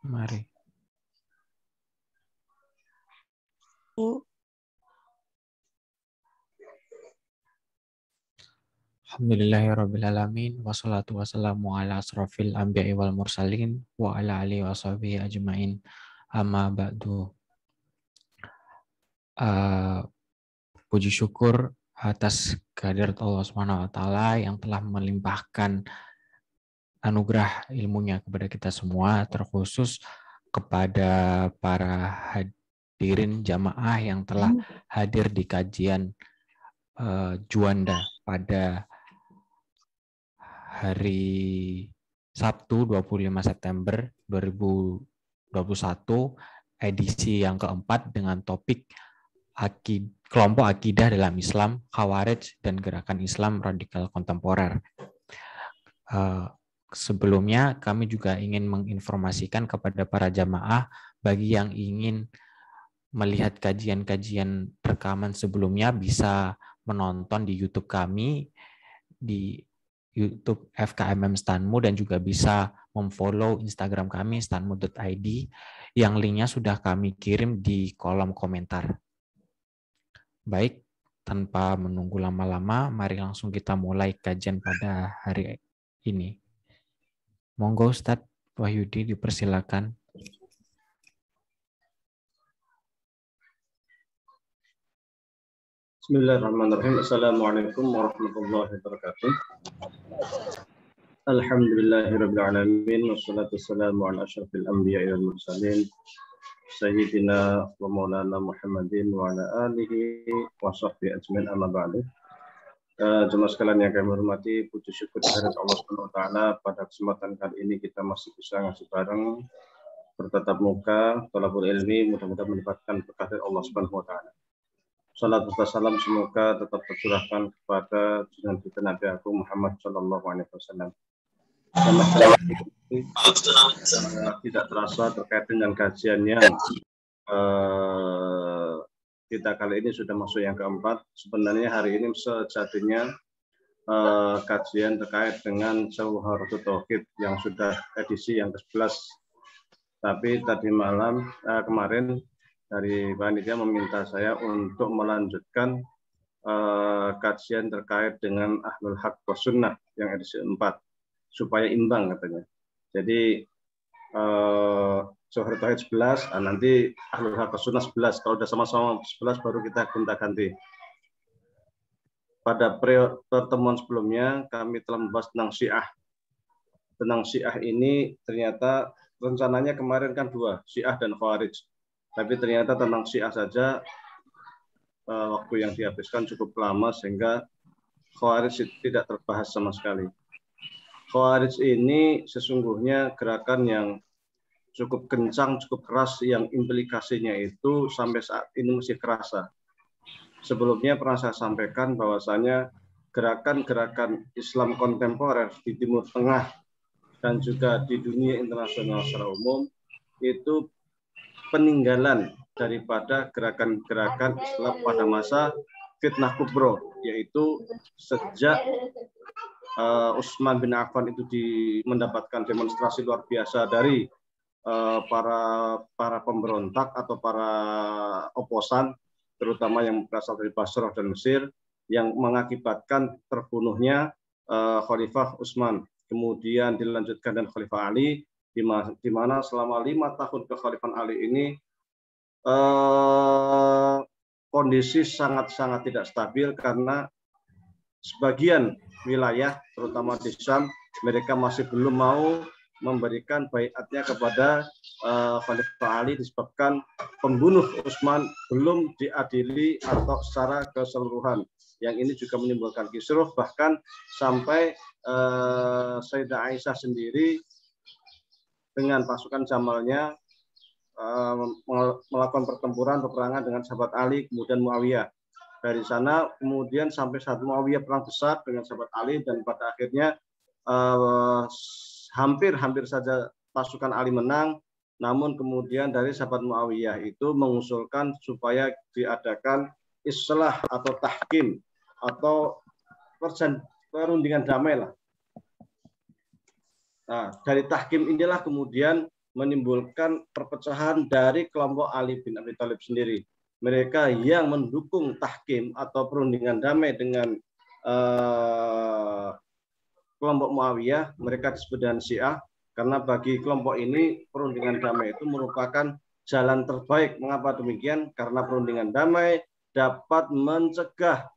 Mari. Alhamdulillahirrabbilalamin. Wassalatu wassalamu ala asrafil anbiya'i wal mursalin wa ala alihi wa sahbihi ajma'in. Amma ba'du. Puji syukur atas kehadirat Allah Subhanahu wa taala yang telah melimpahkan anugerah ilmunya kepada kita semua, terkhusus kepada para hadirin jamaah yang telah hadir di kajian Juanda pada hari Sabtu 25 September 2021, edisi yang keempat dengan topik kelompok akidah dalam Islam, Khawarij, dan gerakan Islam radikal kontemporer. Sebelumnya kami juga ingin menginformasikan kepada para jamaah bagi yang ingin melihat kajian-kajian rekaman sebelumnya bisa menonton di YouTube kami, di YouTube FKMM Stanmu, dan juga bisa memfollow Instagram kami stanmu.id yang linknya sudah kami kirim di kolom komentar. Baik, tanpa menunggu lama-lama, mari langsung kita mulai kajian pada hari ini. Monggo Ustadz Wahyudi, dipersilakan. Bismillahirrahmanirrahim. Assalamualaikum warahmatullahi wabarakatuh. Alhamdulillahirabbil alamin wassalatu wassalamu ala asyrafil anbiya'i wal mursalin sayyidina wa maulana Muhammadin wa ala alihi wa sahbihi ajmain, amma ba'du. Jemaah sekalian yang kami hormati, puji syukur kehadirat Allah Subhanahu wa taala, pada kesempatan kali ini kita masih bisa ngaji bareng, bertatap muka, thalabul ilmi, mudah-mudahan mendapatkan berkah dari Allah Subhanahu wa taala. Salat serta salam semoga tetap tercurahkan kepada junjungan kita Nabi Agung Muhammad Shallallahu Alaihi Wasallam. Tidak terasa terkait dengan kajiannya, kita kali ini sudah masuk yang keempat. Sebenarnya hari ini sejatinya kajian terkait dengan Jawharatul Tauhid yang sudah edisi yang ke-11. Tapi tadi malam kemarin dari panitia meminta saya untuk melanjutkan kajian terkait dengan Ahlul Haq wa Sunnah yang edisi 4 supaya imbang katanya. Jadi Jawharatul Tauhid 11, nanti Ahlul Haq wa Sunnah 11. Kalau sudah sama-sama 11 baru kita gonta-ganti. Pada pertemuan sebelumnya kami telah membahas tentang Syiah. Tentang Syiah ini ternyata rencananya kemarin kan 2, Syiah dan Khawarij. Tapi ternyata tentang Syiah saja waktu yang dihabiskan cukup lama sehingga Khawarij tidak terbahas sama sekali. Khawarij ini sesungguhnya gerakan yang cukup kencang, cukup keras, yang implikasinya itu sampai saat ini masih kerasa. Sebelumnya pernah saya sampaikan bahwasanya gerakan-gerakan Islam kontemporer di Timur Tengah dan juga di dunia internasional secara umum itu peninggalan daripada gerakan-gerakan Islam pada masa fitnah kubro, yaitu sejak Utsman bin Affan itu mendapatkan demonstrasi luar biasa dari para pemberontak atau para oposan, terutama yang berasal dari Basrah dan Mesir, yang mengakibatkan terbunuhnya Khalifah Utsman. Kemudian dilanjutkan dengan Khalifah Ali, di mana selama 5 tahun kekhalifahan Ali ini kondisi sangat-sangat tidak stabil karena sebagian wilayah, terutama di Syam, mereka masih belum mau memberikan baiatnya kepada Khalifah Ali disebabkan pembunuh Utsman belum diadili atau secara keseluruhan. Yang ini juga menimbulkan kisruh, bahkan sampai Sayyidah Aisyah sendiri dengan pasukan Jamalnya melakukan peperangan dengan sahabat Ali, kemudian Muawiyah. Dari sana kemudian sampai saat Muawiyah perang besar dengan sahabat Ali, dan pada akhirnya hampir saja pasukan Ali menang. Namun kemudian dari sahabat Muawiyah itu mengusulkan supaya diadakan islah atau tahkim atau perundingan damai lah. Nah, dari tahkim inilah kemudian menimbulkan perpecahan dari kelompok Ali bin Abi Thalib sendiri. Mereka yang mendukung tahkim atau perundingan damai dengan kelompok Muawiyah, mereka disebut dengan Syiah, karena bagi kelompok ini perundingan damai itu merupakan jalan terbaik. Mengapa demikian? Karena perundingan damai dapat mencegah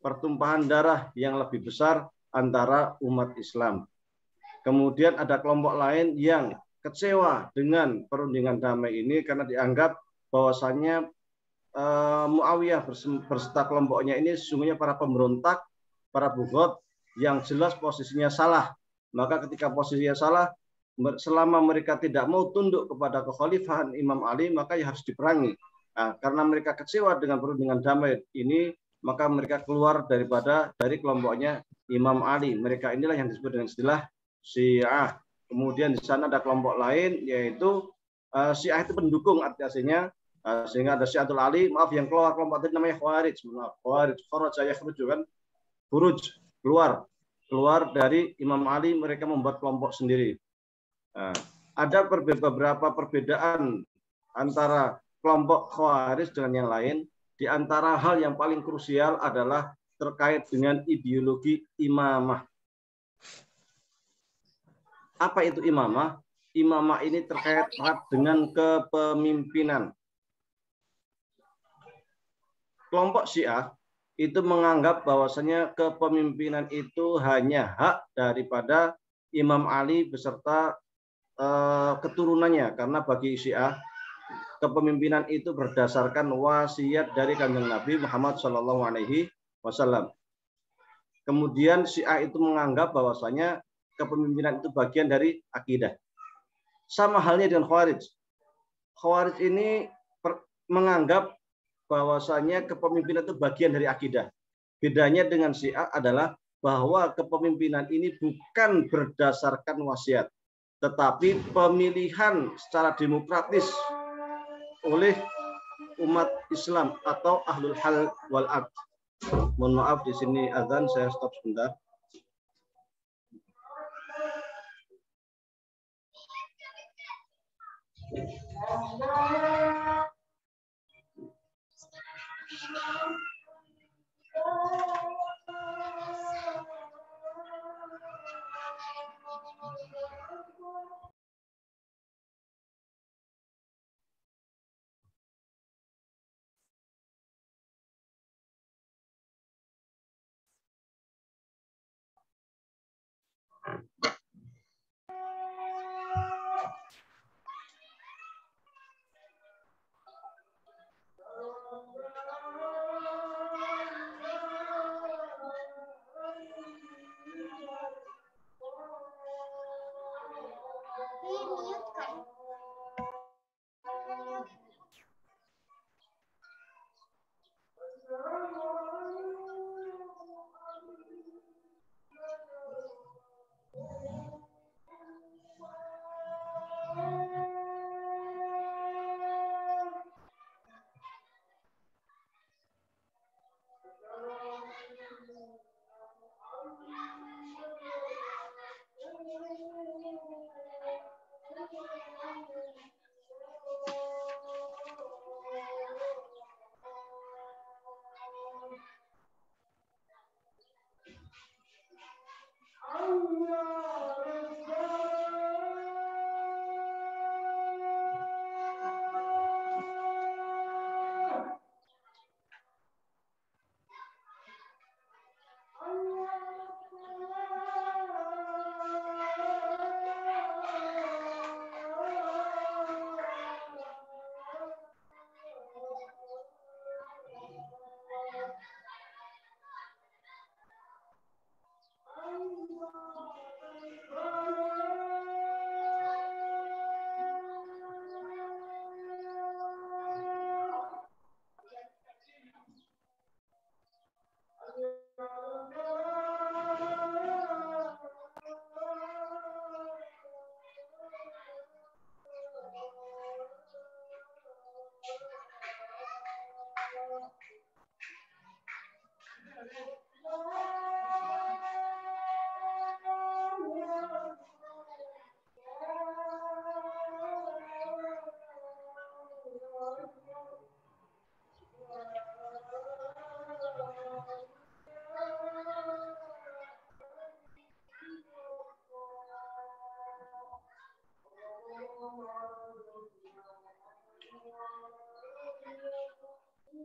pertumpahan darah yang lebih besar antara umat Islam. Kemudian ada kelompok lain yang kecewa dengan perundingan damai ini karena dianggap bahwasannya Muawiyah berserta kelompoknya ini sesungguhnya para pemberontak, para bughat yang jelas posisinya salah. Maka ketika posisinya salah, selama mereka tidak mau tunduk kepada kekhalifahan Imam Ali, maka ya harus diperangi. Nah, karena mereka kecewa dengan perundingan damai ini, maka mereka keluar dari kelompoknya Imam Ali. Mereka inilah yang disebut dengan istilah Syiah. Kemudian di sana ada kelompok lain, yaitu Syiah itu pendukung, artinya sehingga ada Syiatul Ali, maaf yang keluar kelompok tadi namanya Khawarij, Khawarij kan, Buruj, keluar dari Imam Ali, mereka membuat kelompok sendiri. Nah, ada beberapa perbedaan antara kelompok Khawarij dengan yang lain. Di antara hal yang paling krusial adalah terkait dengan ideologi imamah. Apa itu imamah? Imamah ini terkait erat dengan kepemimpinan. Kelompok Syiah itu menganggap bahwasanya kepemimpinan itu hanya hak daripada Imam Ali beserta keturunannya, karena bagi Syiah kepemimpinan itu berdasarkan wasiat dari Kanjeng Nabi Muhammad SAW. Kemudian Syiah itu menganggap bahwasanya kepemimpinan itu bagian dari akidah. Sama halnya dengan Khawarij. Khawarij ini menganggap bahwasanya kepemimpinan itu bagian dari akidah. Bedanya dengan Syiah adalah bahwa kepemimpinan ini bukan berdasarkan wasiat, tetapi pemilihan secara demokratis oleh umat Islam atau ahlul hal wal aqd. Mohon maaf di sini azan, saya stop sebentar.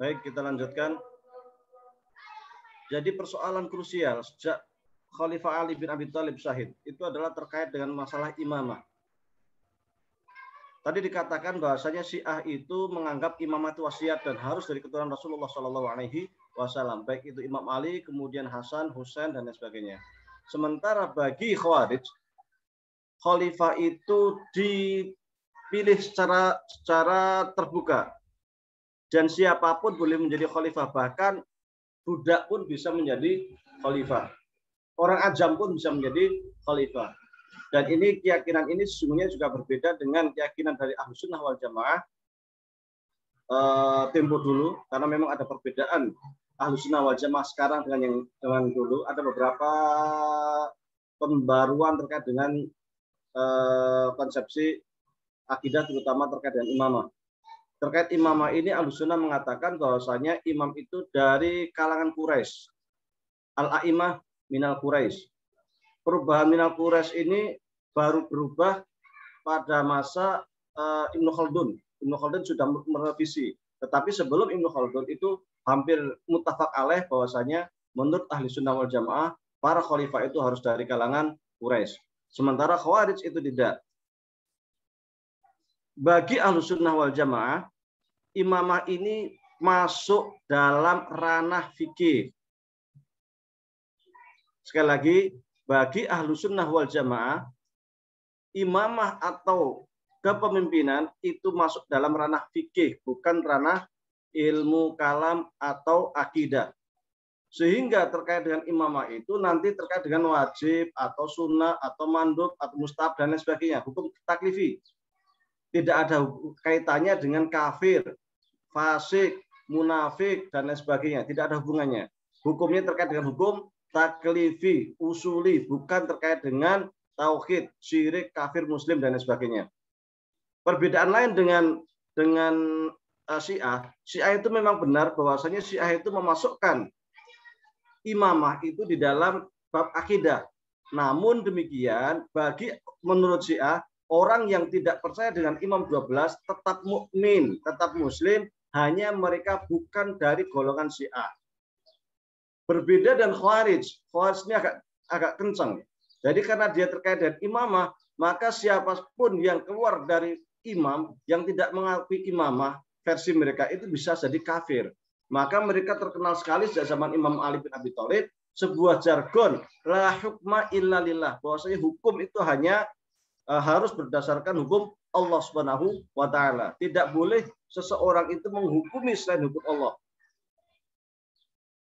Baik, kita lanjutkan. Jadi persoalan krusial sejak Khalifah Ali bin Abi Thalib syahid itu adalah terkait dengan masalah imamah. Tadi dikatakan bahwasanya Syiah itu menganggap imamah itu wasiat dan harus dari keturunan Rasulullah SAW, baik itu Imam Ali, kemudian Hasan, Husain dan lain sebagainya. Sementara bagi Khawarij, khalifah itu dipilih secara terbuka dan siapapun boleh menjadi khalifah, bahkan budak pun bisa menjadi khalifah, orang ajam pun bisa menjadi khalifah. Dan ini keyakinan ini sesungguhnya juga berbeda dengan keyakinan dari Ahlussunnah wal Jamaah tempo dulu, karena memang ada perbedaan Ahlussunnah wal Jamaah sekarang dengan yang dulu. Ada beberapa pembaruan terkait dengan konsepsi akidah, terutama terkait dengan imamah. Terkait imamah ini Ahlussunnah mengatakan bahwasanya imam itu dari kalangan Quraisy. Al-a'imah minal Quraisy. Perubahan minal Quraisy ini baru berubah pada masa Ibnu Khaldun. Ibnu Khaldun sudah merevisi. Tetapi sebelum Ibnu Khaldun itu hampir muttafaq alaih bahwasanya menurut ahli sunnah wal jamaah para khalifah itu harus dari kalangan Quraisy. Sementara Khawarij itu tidak. Bagi ahli sunnah wal jamaah, imamah ini masuk dalam ranah fikih. Sekali lagi, bagi ahlu sunnah wal jamaah, imamah atau kepemimpinan itu masuk dalam ranah fikih, bukan ranah ilmu kalam atau akidah. Sehingga terkait dengan imamah itu nanti terkait dengan wajib atau sunnah atau mandub atau mustahab dan lain sebagainya, hukum taklifi. Tidak ada kaitannya dengan kafir, fasik, munafik dan lain sebagainya. Tidak ada hubungannya. Hukumnya terkait dengan hukum taklifi, usuli, bukan terkait dengan tauhid, syirik, kafir, muslim dan lain sebagainya. Perbedaan lain dengan Syiah, Syiah itu memang benar bahwasanya Syiah itu memasukkan imamah itu di dalam bab akidah. Namun demikian, bagi menurut Syiah, orang yang tidak percaya dengan Imam 12 tetap mukmin, tetap muslim, hanya mereka bukan dari golongan Syiah. Berbeda dan Khawarij. Khawarij ini agak kencang. Jadi karena dia terkait dengan imamah, maka siapapun yang keluar dari imam yang tidak mengakui imamah, versi mereka itu bisa jadi kafir. Maka mereka terkenal sekali sejak zaman Imam Ali bin Abi Thalib sebuah jargon la hukma illa lillah, bahwasanya hukum itu hanya harus berdasarkan hukum Allah Subhanahu wa taala. Tidak boleh seseorang itu menghukumi selain hukum Allah.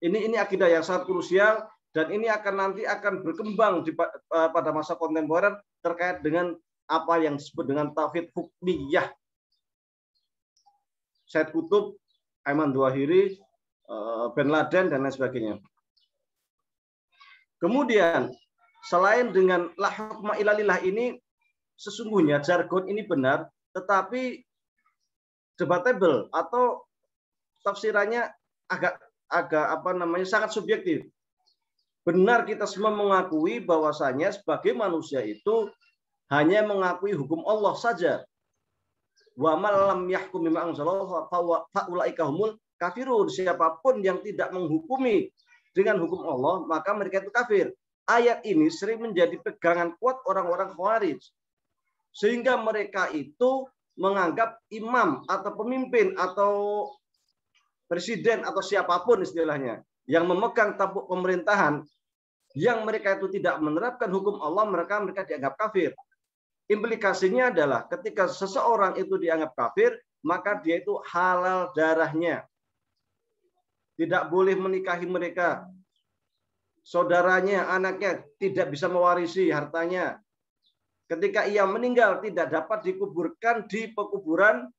Ini akidah yang sangat krusial dan ini nanti akan berkembang pada masa kontemporer terkait dengan apa yang disebut dengan tauhid hukmiyah. Said Qutb, Ayman Zawahiri, Bin Laden dan lain sebagainya. Kemudian selain dengan la hukma illa lillah ini, sesungguhnya jargon ini benar, tetapi debatable atau tafsirannya agak sangat subjektif. Benar kita semua mengakui bahwasanya sebagai manusia itu hanya mengakui hukum Allah saja. Wa man lam yahkum bima anzalallahu fa ulaika humul kafirun. Siapapun yang tidak menghukumi dengan hukum Allah, maka mereka itu kafir. Ayat ini sering menjadi pegangan kuat orang-orang Khawarij. Sehingga mereka itu menganggap imam atau pemimpin atau presiden atau siapapun istilahnya yang memegang tampuk pemerintahan yang mereka itu tidak menerapkan hukum Allah, mereka dianggap kafir. Implikasinya adalah ketika seseorang itu dianggap kafir, maka dia itu halal darahnya. Tidak boleh menikahi mereka. Saudaranya, anaknya tidak bisa mewarisi hartanya. Ketika ia meninggal tidak dapat dikuburkan di pekuburan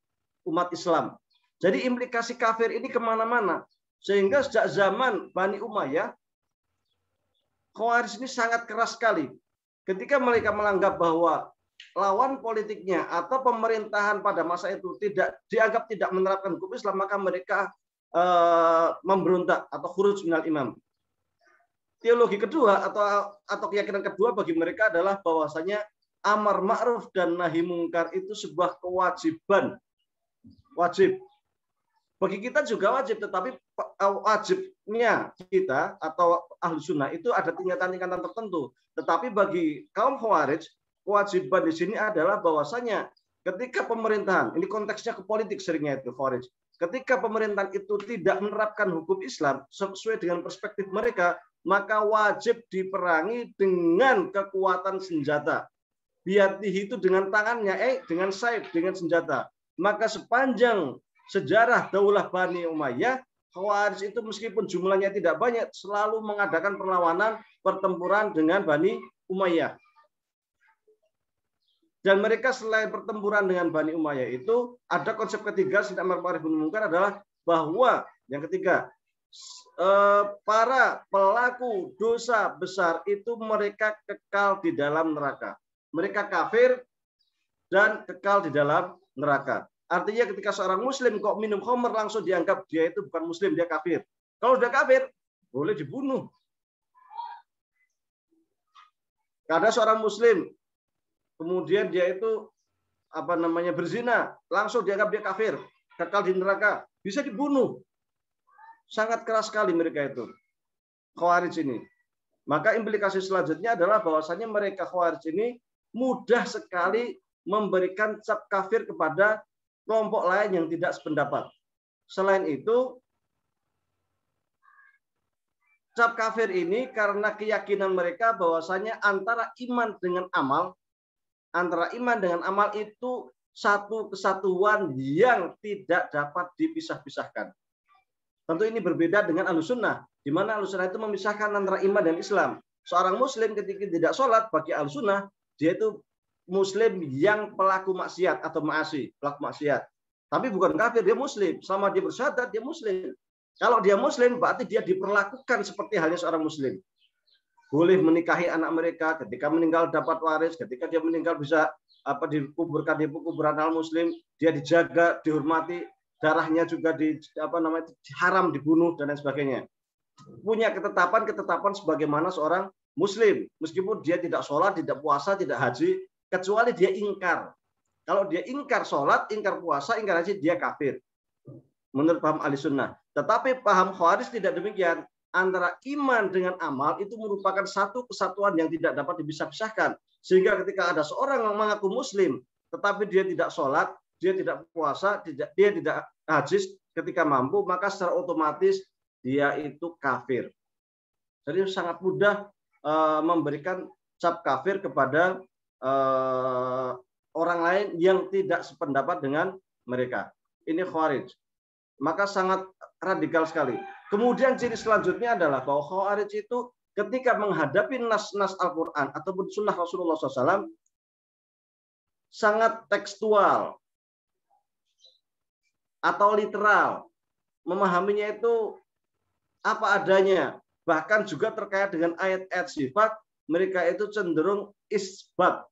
umat Islam. Jadi implikasi kafir ini kemana-mana. Sehingga sejak zaman Bani Umayyah, Khawarij ini sangat keras sekali. Ketika mereka menganggap bahwa lawan politiknya atau pemerintahan pada masa itu dianggap tidak menerapkan hukum Islam, maka mereka memberontak atau khuruj minal imam. Teologi kedua atau keyakinan kedua bagi mereka adalah bahwasanya amar ma'ruf dan nahi mungkar itu sebuah kewajiban wajib. Bagi kita juga wajib, tetapi wajibnya kita atau ahlu sunnah itu ada tingkatan-tingkatan tertentu. Tetapi bagi kaum Khawarij, kewajiban di sini adalah bahwasanya ketika pemerintahan, ini konteksnya ke politik seringnya itu Khawarij, ketika pemerintahan itu tidak menerapkan hukum Islam sesuai dengan perspektif mereka, maka wajib diperangi dengan kekuatan senjata. Biyadihi itu dengan tangannya, dengan saif, dengan senjata. Maka sepanjang sejarah Daulah Bani Umayyah, Khawarij itu meskipun jumlahnya tidak banyak, selalu mengadakan perlawanan, pertempuran dengan Bani Umayyah. Dan mereka selain pertempuran dengan Bani Umayyah itu, ada konsep ketiga, Sayyidina Amr Ma'ruf bin Munkar adalah bahwa, yang ketiga, para pelaku dosa besar itu mereka kekal di dalam neraka. Mereka kafir dan kekal di dalam neraka. Artinya ketika seorang muslim kok minum khamr langsung dianggap dia itu bukan muslim, dia kafir. Kalau sudah kafir, boleh dibunuh. Karena seorang muslim kemudian dia itu berzina, langsung dianggap dia kafir, kekal di neraka, bisa dibunuh. Sangat keras sekali mereka itu, Khawarij ini. Maka implikasi selanjutnya adalah bahwasanya mereka Khawarij ini mudah sekali memberikan cap kafir kepada kelompok lain yang tidak sependapat. Selain itu, cap kafir ini karena keyakinan mereka bahwasanya antara iman dengan amal itu satu kesatuan yang tidak dapat dipisah-pisahkan. Tentu ini berbeda dengan Ahlussunnah, di mana Ahlussunnah itu memisahkan antara iman dan Islam. Seorang muslim ketika tidak sholat, bagi Ahlussunnah dia itu muslim yang pelaku maksiat atau ma'asi, pelaku maksiat. Tapi bukan kafir, dia muslim. Selama dia bersyahadat, dia muslim. Kalau dia muslim, berarti dia diperlakukan seperti halnya seorang muslim. Boleh menikahi anak mereka, ketika meninggal dapat waris, ketika dia meninggal bisa dikuburkan di kuburan al-muslim, dia dijaga, dihormati, darahnya juga haram dibunuh dan lain sebagainya. Punya ketetapan sebagaimana seorang muslim, meskipun dia tidak sholat, tidak puasa, tidak haji, kecuali dia ingkar. Kalau dia ingkar sholat, ingkar puasa, ingkar haji, dia kafir. Menurut paham Ahlussunnah. Tetapi paham Khawarij tidak demikian. Antara iman dengan amal itu merupakan satu kesatuan yang tidak dapat dipisah-pisahkan. Sehingga ketika ada seorang yang mengaku muslim, tetapi dia tidak sholat, dia tidak puasa, dia tidak haji ketika mampu, maka secara otomatis dia itu kafir. Jadi sangat mudah memberikan cap kafir kepada orang lain yang tidak sependapat dengan mereka. Ini Khawarij. Maka sangat radikal sekali. Kemudian ciri selanjutnya adalah bahwa Khawarij itu ketika menghadapi nas-nas Al-Quran ataupun sunnah Rasulullah SAW sangat tekstual atau literal. Memahaminya itu apa adanya. Bahkan juga terkait dengan ayat-ayat sifat, mereka itu cenderung isbat.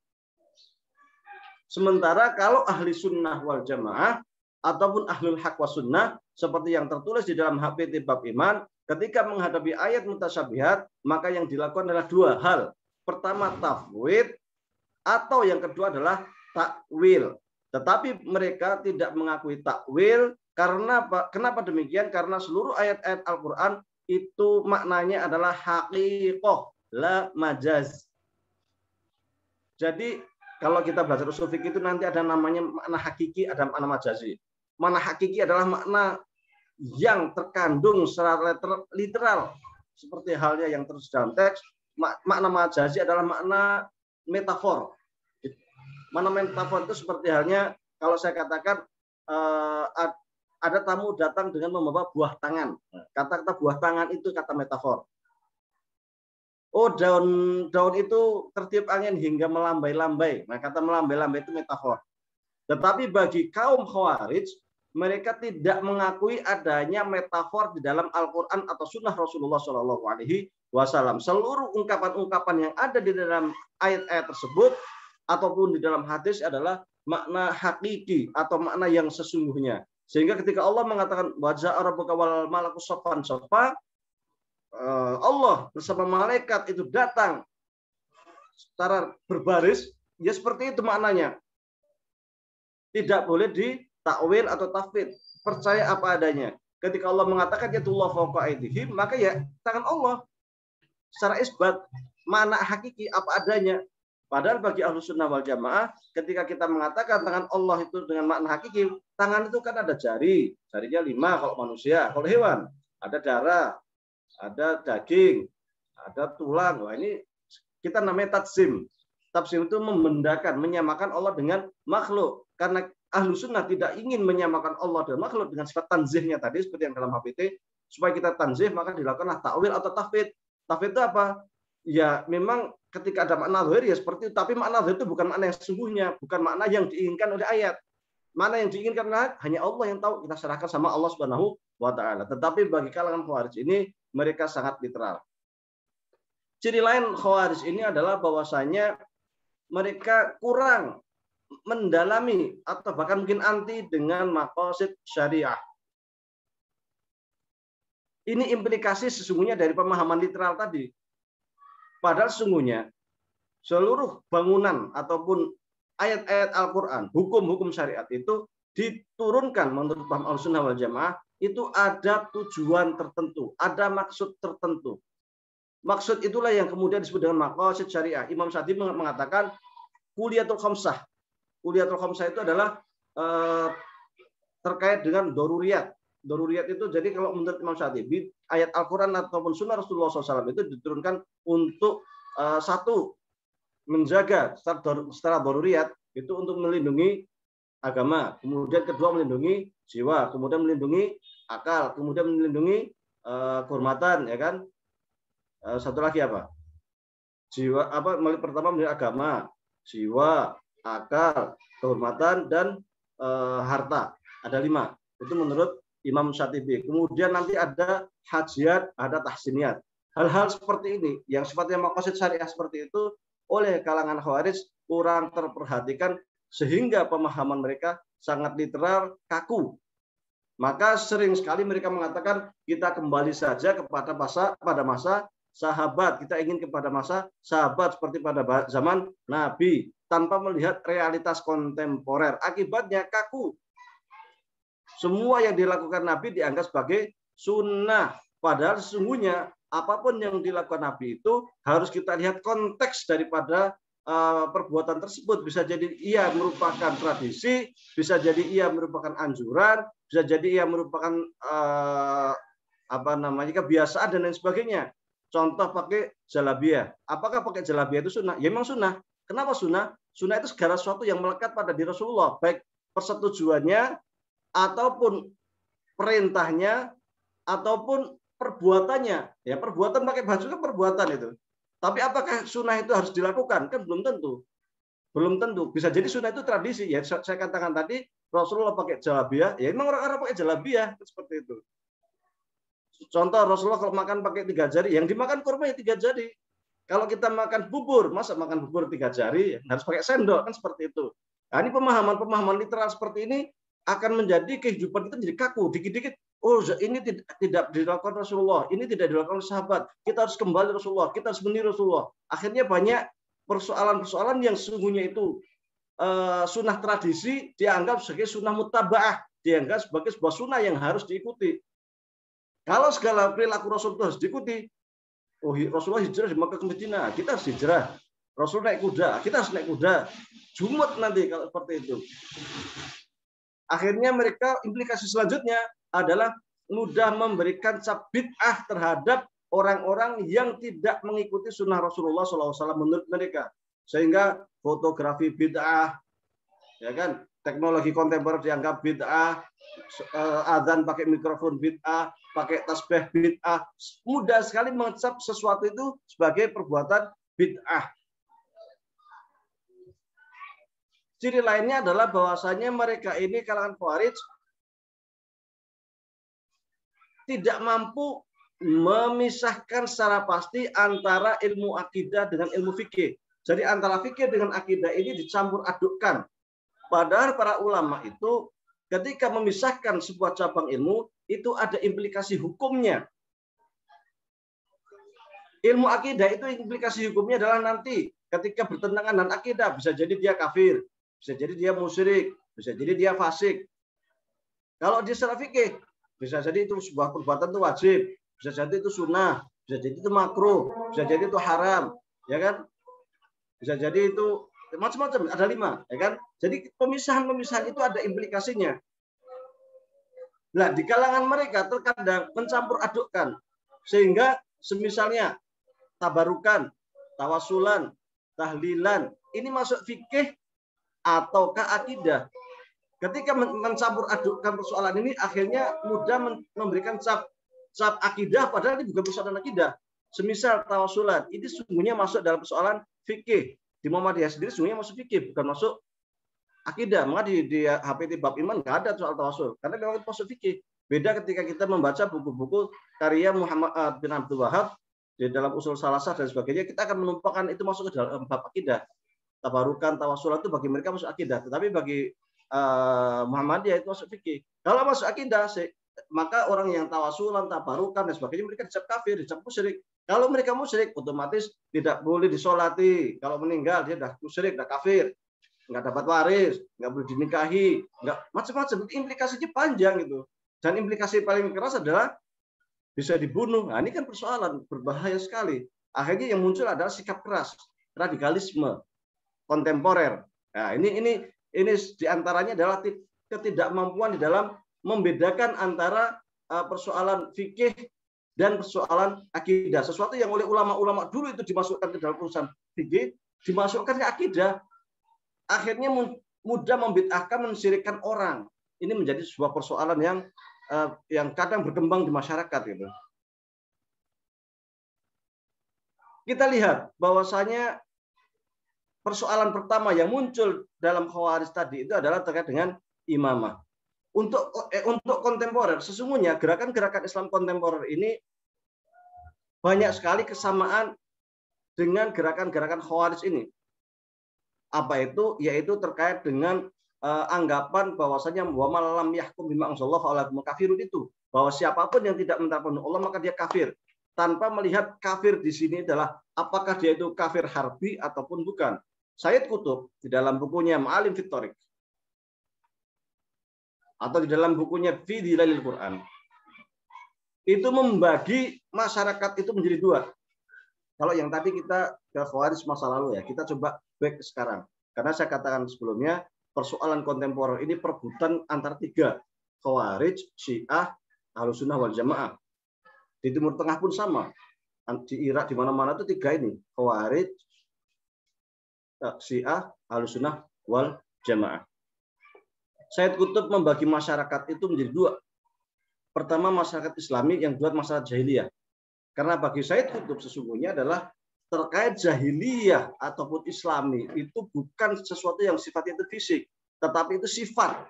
Sementara kalau ahli sunnah wal jamaah ataupun ahlul haq wa sunnah seperti yang tertulis di dalam HPT bab iman, ketika menghadapi ayat mutasyabihat, maka yang dilakukan adalah dua hal. Pertama tafwid, atau yang kedua adalah takwil. Tetapi mereka tidak mengakui takwil karena kenapa demikian? Karena seluruh ayat-ayat Al-Qur'an itu maknanya adalah haqiqah, la majaz. Jadi kalau kita belajar usul fikih itu nanti ada namanya makna hakiki, ada makna majazi. Makna hakiki adalah makna yang terkandung secara literal seperti halnya yang terus dalam teks. Makna majazi adalah makna metafor. Makna metafor itu seperti halnya kalau saya katakan ada tamu datang dengan membawa buah tangan. Kata-kata buah tangan itu kata metafor. Oh, daun itu tertiup angin hingga melambai-lambai. Nah, kata melambai-lambai itu metafor. Tetapi bagi kaum Khawarij, mereka tidak mengakui adanya metafor di dalam Al-Quran atau Sunnah Rasulullah SAW. Seluruh ungkapan-ungkapan yang ada di dalam ayat-ayat tersebut ataupun di dalam hadis adalah makna hakiki atau makna yang sesungguhnya. Sehingga ketika Allah mengatakan wajah rabbuka wal malaku saffan saffa, Allah bersama malaikat itu datang secara berbaris, ya seperti itu maknanya. Tidak boleh takwil atau tafwid. Percaya apa adanya. Ketika Allah mengatakan yadullah fawqa aydihim, maka ya tangan Allah secara isbat, mana hakiki apa adanya. Padahal bagi Ahlus Sunnah wal Jamaah, ketika kita mengatakan tangan Allah itu dengan makna hakiki, tangan itu kan ada jari, jarinya 5 kalau manusia, kalau hewan ada darah, ada daging, ada tulang. Wah, ini kita namanya tatsim. Tatsim itu membendakan, menyamakan Allah dengan makhluk. Karena Ahlu Sunnah tidak ingin menyamakan Allah dan makhluk dengan sifat tanzihnya tadi, seperti yang dalam HPT. Supaya kita tanzih, maka dilakukanlah ta'wil atau tafwid. Tafwid itu apa? Ya memang ketika ada makna zahir ya seperti itu. Tapi makna zahir itu bukan makna yang sesungguhnya. Bukan makna yang diinginkan oleh ayat. Mana yang diinginkan oleh ayat, hanya Allah yang tahu. Kita serahkan sama Allah Subhanahu wa Ta'ala. Tetapi bagi kalangan Khawarij ini, mereka sangat literal. Ciri lain Khawarij ini adalah bahwasanya mereka kurang mendalami atau bahkan mungkin anti dengan maqasid syariah. Ini implikasi sesungguhnya dari pemahaman literal tadi. Padahal sesungguhnya seluruh bangunan ataupun ayat-ayat Al-Quran, hukum-hukum syariat itu diturunkan menurut paham Ahlussunnah wal Jamaah itu ada tujuan tertentu, ada maksud tertentu. Maksud itulah yang kemudian disebut dengan maqasid syariah. Imam Syatibi mengatakan kuliyatul khamsah. Kuliyatul khamsah itu adalah terkait dengan doruriyat. Doruriyat itu jadi kalau menurut Imam Syatibi ayat Al-Quran ataupun sunnah Rasulullah SAW itu diturunkan untuk satu menjaga secara doruriyat itu untuk melindungi agama, kemudian kedua melindungi jiwa, kemudian melindungi akal, kemudian melindungi kehormatan, ya kan? Satu lagi apa? Jiwa apa? Pertama melindungi agama, jiwa, akal, kehormatan, dan harta. Ada 5. Itu menurut Imam Syatibi. Kemudian nanti ada hajiat, ada tahsiniyat. Hal-hal seperti ini, yang sifatnya maqasid syariah seperti itu, oleh kalangan Khawarij kurang terperhatikan sehingga pemahaman mereka sangat literal, kaku. Maka sering sekali mereka mengatakan kita kembali saja kepada masa sahabat. Kita ingin kepada masa sahabat seperti pada zaman Nabi tanpa melihat realitas kontemporer. Akibatnya kaku. Semua yang dilakukan Nabi dianggap sebagai sunnah. Padahal sesungguhnya apapun yang dilakukan Nabi itu harus kita lihat konteks daripada perbuatan tersebut. Bisa jadi ia merupakan tradisi, bisa jadi ia merupakan anjuran, bisa jadi ia merupakan kebiasaan dan lain sebagainya. Contoh pakai jalabiyah. Apakah pakai jalabiyah itu sunnah? Ya memang sunnah. Kenapa sunnah? Sunnah itu segala sesuatu yang melekat pada diri Rasulullah, baik persetujuannya ataupun perintahnya ataupun perbuatannya. Ya, perbuatan pakai baju kan perbuatan itu. Tapi apakah sunnah itu harus dilakukan? Kan belum tentu. Belum tentu. Bisa jadi sunnah itu tradisi. Ya, saya katakan tadi Rasulullah pakai jalabiyah. Ya memang orang-orang pakai jalabiyah seperti itu. Contoh Rasulullah kalau makan pakai 3 jari, yang dimakan kurma ya 3 jari. Kalau kita makan bubur, masa makan bubur 3 jari, ya harus pakai sendok, kan seperti itu. Nah, ini pemahaman literal seperti ini akan menjadi kehidupan kita jadi kaku. Dikit-dikit, oh ini tidak dilakukan Rasulullah, ini tidak dilakukan sahabat. Kita harus kembali Rasulullah, kita harus meniru Rasulullah. Akhirnya banyak persoalan-persoalan yang sesungguhnya itu sunnah tradisi dianggap sebagai sunnah mutaba'ah, dianggap sebagai sebuah sunnah yang harus diikuti. Kalau segala perilaku Rasul itu harus diikuti, oh Rasulullah hijrah di Makkah ke Madinah, kita harus hijrah. Rasul naik kuda, kita harus naik kuda. Jumut nanti kalau seperti itu. Akhirnya mereka implikasi selanjutnya adalah mudah memberikan cap bid'ah terhadap orang-orang yang tidak mengikuti sunnah Rasulullah SAW menurut mereka. Sehingga fotografi bid'ah, ya kan, teknologi kontemporer dianggap bid'ah, adzan pakai mikrofon bid'ah, pakai tasbih bid'ah. Mudah sekali mengecap sesuatu itu sebagai perbuatan bid'ah. Ciri lainnya adalah bahwasanya mereka ini kalangan Khawarij tidak mampu memisahkan secara pasti antara ilmu akidah dengan ilmu fikih. Jadi antara fikih dengan akidah ini dicampur adukkan. Padahal para ulama itu ketika memisahkan sebuah cabang ilmu itu ada implikasi hukumnya. Ilmu akidah itu implikasi hukumnya adalah nanti ketika bertentangan dengan akidah bisa jadi dia kafir, bisa jadi dia musyrik, bisa jadi dia fasik. Kalau dia secara fikih, bisa jadi itu sebuah perbuatan itu wajib, bisa jadi itu sunnah, bisa jadi itu makruh, bisa jadi itu haram, ya kan? Bisa jadi itu macam-macam, ada 5, ya kan? Jadi pemisahan-pemisahan itu ada implikasinya. Nah, di kalangan mereka terkadang mencampur adukkan, sehingga semisalnya tabarukan, tawasulan, tahlilan, ini masuk fikih ataukah akidah? Ketika mencampur adukkan persoalan ini, akhirnya mudah memberikan cap akidah, padahal ini bukan persoalan akidah. Semisal tawasulan, ini sungguhnya masuk dalam persoalan fikih. Di Muhammadiyah sendiri sungguhnya masuk fikih, bukan masuk akidah. Maka di HPT bab iman nggak ada soal tawasul, karena memang itu masuk fikih. Beda ketika kita membaca buku-buku karya Muhammad bin Abdul Wahab di dalam usul salasah dan sebagainya, kita akan menumpahkan itu masuk ke dalam bab akidah. Tabarukan, tawasulan itu bagi mereka masuk akidah, tetapi bagi Muhammadiyah itu masuk fikih. Kalau masuk akidah, maka orang yang tawasulan, tabarukan dan sebagainya mereka dicap kafir, dicap musyrik. Kalau mereka musyrik, otomatis tidak boleh disolati. Kalau meninggal dia sudah musyrik, sudah kafir, nggak dapat waris, nggak boleh dinikahi, nggak macam-macam. Implikasinya panjang itu. Dan implikasi paling keras adalah bisa dibunuh. Nah, ini kan persoalan berbahaya sekali. Akhirnya yang muncul adalah sikap keras, radikalisme kontemporer. Nah, ini diantaranya adalah ketidakmampuan di dalam membedakan antara persoalan fikih dan persoalan akidah. Sesuatu yang oleh ulama-ulama dulu itu dimasukkan ke dalam urusan fikih, dimasukkan ke akidah, akhirnya mudah membid'ahkan, mensyirikkan orang. Ini menjadi sebuah persoalan yang kadang berkembang di masyarakat gitu. Kita lihat bahwasanya persoalan pertama yang muncul dalam Khawarij tadi itu adalah terkait dengan imamah. Untuk kontemporer, sesungguhnya gerakan-gerakan Islam kontemporer ini banyak sekali kesamaan dengan gerakan-gerakan Khawarij ini. Apa itu? Yaitu terkait dengan anggapan bahwasanya wa man lam yahkum bima anzalallahu fa ulaika kafirun, itu bahwa siapapun yang tidak menerapkan Allah maka dia kafir, tanpa melihat kafir di sini adalah apakah dia itu kafir harbi ataupun bukan. Sayyid Qutb di dalam bukunya Ma'alim fit Thariq atau di dalam bukunya Fi Dhilalil Quran itu membagi masyarakat itu menjadi 2. Kalau yang tadi kita ke Khawarij masa lalu ya, kita coba back sekarang. Karena saya katakan sebelumnya, persoalan kontemporer ini perebutan antara 3. Khawarij, Syiah, Ahlussunnah wal Jamaah. Di Timur Tengah pun sama. Di Irak, di mana-mana itu 3 ini. Khawarij, Syiah, Ahlussunnah wal Jamaah. Sayyid Qutb membagi masyarakat itu menjadi 2. Pertama masyarakat Islami, yang kedua masyarakat jahiliyah. Karena bagi Sayyid Qutb sesungguhnya adalah terkait jahiliyah ataupun Islami itu bukan sesuatu yang sifatnya itu fisik, tetapi itu sifat.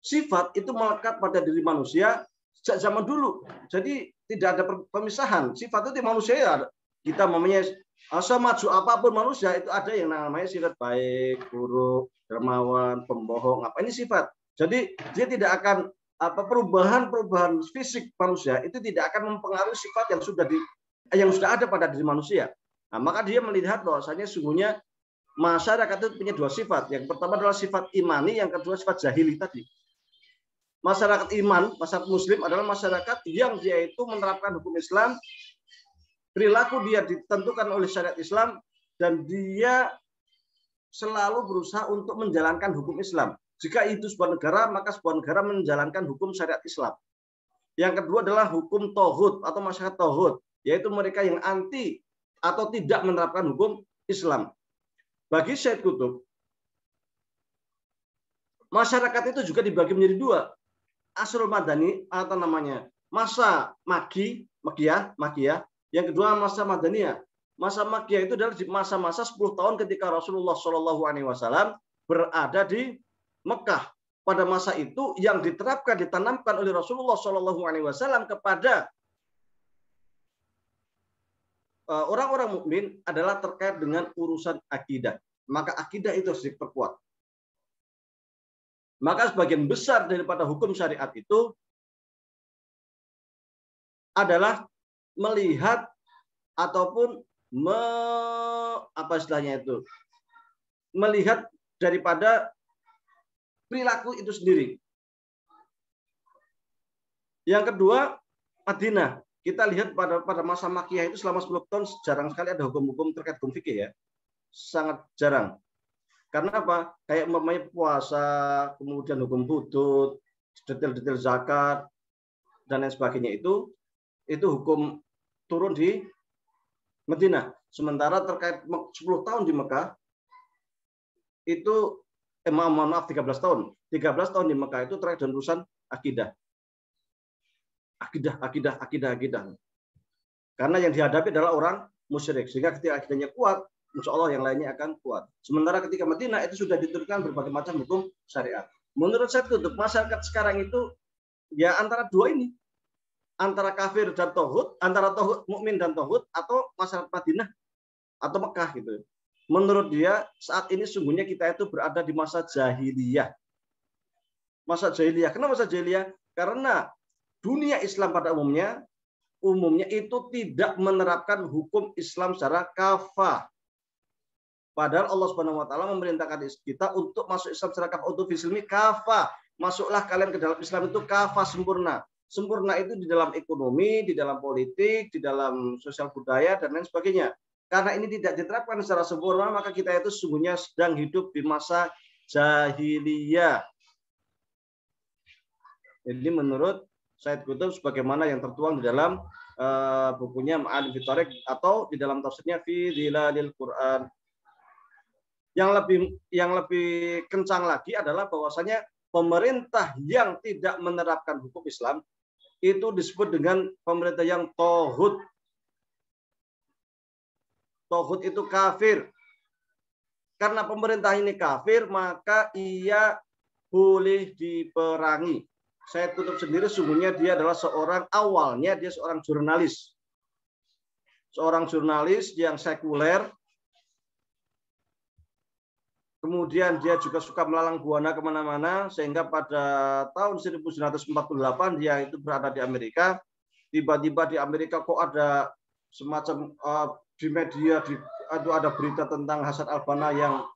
Sifat itu melekat pada diri manusia sejak zaman dulu. Jadi tidak ada pemisahan. Sifat itu di manusia ya. Kita namanya semaju apapun manusia itu ada yang namanya sifat baik, buruk, dermawan, pembohong. Apa ini sifat? Jadi dia tidak akan perubahan fisik manusia itu tidak akan mempengaruhi sifat yang sudah ada pada diri manusia. Nah, maka dia melihat bahwasanya sungguhnya masyarakat itu punya 2 sifat. Yang pertama adalah sifat imani, yang kedua sifat jahili tadi. Masyarakat iman, masyarakat muslim adalah masyarakat yang dia itu menerapkan hukum Islam, perilaku dia ditentukan oleh syariat Islam, dan dia selalu berusaha untuk menjalankan hukum Islam. Jika itu sebuah negara, maka sebuah negara menjalankan hukum syariat Islam. Yang kedua adalah hukum tauhid atau masyarakat tauhid, yaitu mereka yang anti atau tidak menerapkan hukum Islam. Bagi Sayyid Qutb, masyarakat itu juga dibagi menjadi 2. Asrul Madani atau namanya masa Makkiyah, yang kedua masa Madaniyah. Masa Makkiyah itu adalah di masa-masa 10 tahun ketika Rasulullah SAW berada di Mekah. Pada masa itu yang ditanamkan oleh Rasulullah SAW kepada orang-orang mukmin adalah terkait dengan urusan akidah. Maka akidah itu harus diperkuat. Maka sebagian besar daripada hukum syariat itu adalah melihat ataupun melihat daripada perilaku itu sendiri. Yang kedua, Madinah. Kita lihat pada masa Makkiyah itu selama 10 tahun jarang sekali ada hukum-hukum terkait hukum fikih ya. Sangat jarang. Karena apa? Kayak umpamanya puasa, kemudian hukum hudud, detail-detail zakat dan lain sebagainya itu hukum turun di Madinah. Sementara terkait 10 tahun di Mekah itu maaf 13 tahun. 13 tahun di Mekah itu terkait dengan urusan akidah. Akidah. Karena yang dihadapi adalah orang musyrik. Sehingga ketika akidahnya kuat, insya Allah yang lainnya akan kuat. Sementara ketika Madinah itu sudah diturunkan berbagai macam hukum syariat. Menurut saya untuk masyarakat sekarang itu ya antara dua ini. Antara kafir dan tauhid, antara tauhid mukmin dan tauhid, atau masyarakat Madinah atau Mekah gitu. Menurut dia saat ini sungguhnya kita itu berada di masa jahiliyah. Masa jahiliyah. Kenapa masa jahiliyah? Karena dunia Islam pada umumnya itu tidak menerapkan hukum Islam secara kafah. Padahal Allah Subhanahu wa taala memerintahkan kita untuk masuk Islam secara kafah, untuk fisilmi kafah. Masuklah kalian ke dalam Islam itu kafah sempurna. Sempurna itu di dalam ekonomi, di dalam politik, di dalam sosial budaya dan lain sebagainya. Karena ini tidak diterapkan secara sempurna, maka kita itu sesungguhnya sedang hidup di masa jahiliyah. Jadi menurut Said Qutb sebagaimana yang tertuang di dalam bukunya Ma'alim fi Thariq atau di dalam tafsirnya Fi Dhilalil Quran. Yang lebih kencang lagi adalah bahwasanya pemerintah yang tidak menerapkan hukum Islam itu disebut dengan pemerintah yang tauhid. Tauhid itu kafir. Karena pemerintah ini kafir, maka ia boleh diperangi. Saya tutup sendiri, sungguhnya dia adalah awalnya dia seorang jurnalis. Seorang jurnalis yang sekuler. Kemudian dia juga suka melalang buana kemana-mana, sehingga pada tahun 1948 dia itu berada di Amerika. Tiba-tiba di Amerika kok ada semacam di media ada berita tentang Hasan al-Banna yang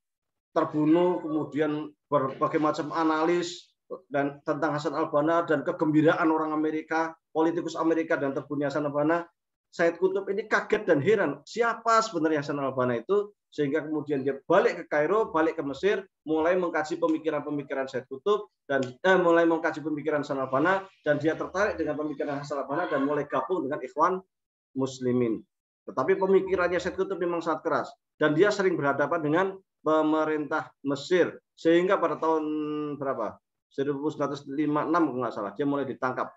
terbunuh, kemudian berbagai macam analis dan tentang Hasan al-Banna dan kegembiraan orang Amerika, politikus Amerika dan terbunuhnya Hasan al-Banna. Said Qutb ini kaget dan heran, siapa sebenarnya Hasan al-Banna itu, sehingga kemudian dia balik ke Kairo, balik ke Mesir, mulai mengkaji pemikiran-pemikiran Said Qutb dan mulai mengkaji pemikiran Hasan al-Banna, dan dia tertarik dengan pemikiran Hasan al-Banna dan mulai gabung dengan Ikhwan Muslimin. Tetapi pemikirannya Said Qutb memang sangat keras dan dia sering berhadapan dengan pemerintah Mesir, sehingga pada tahun berapa? 1956 kalau nggak salah dia mulai ditangkap.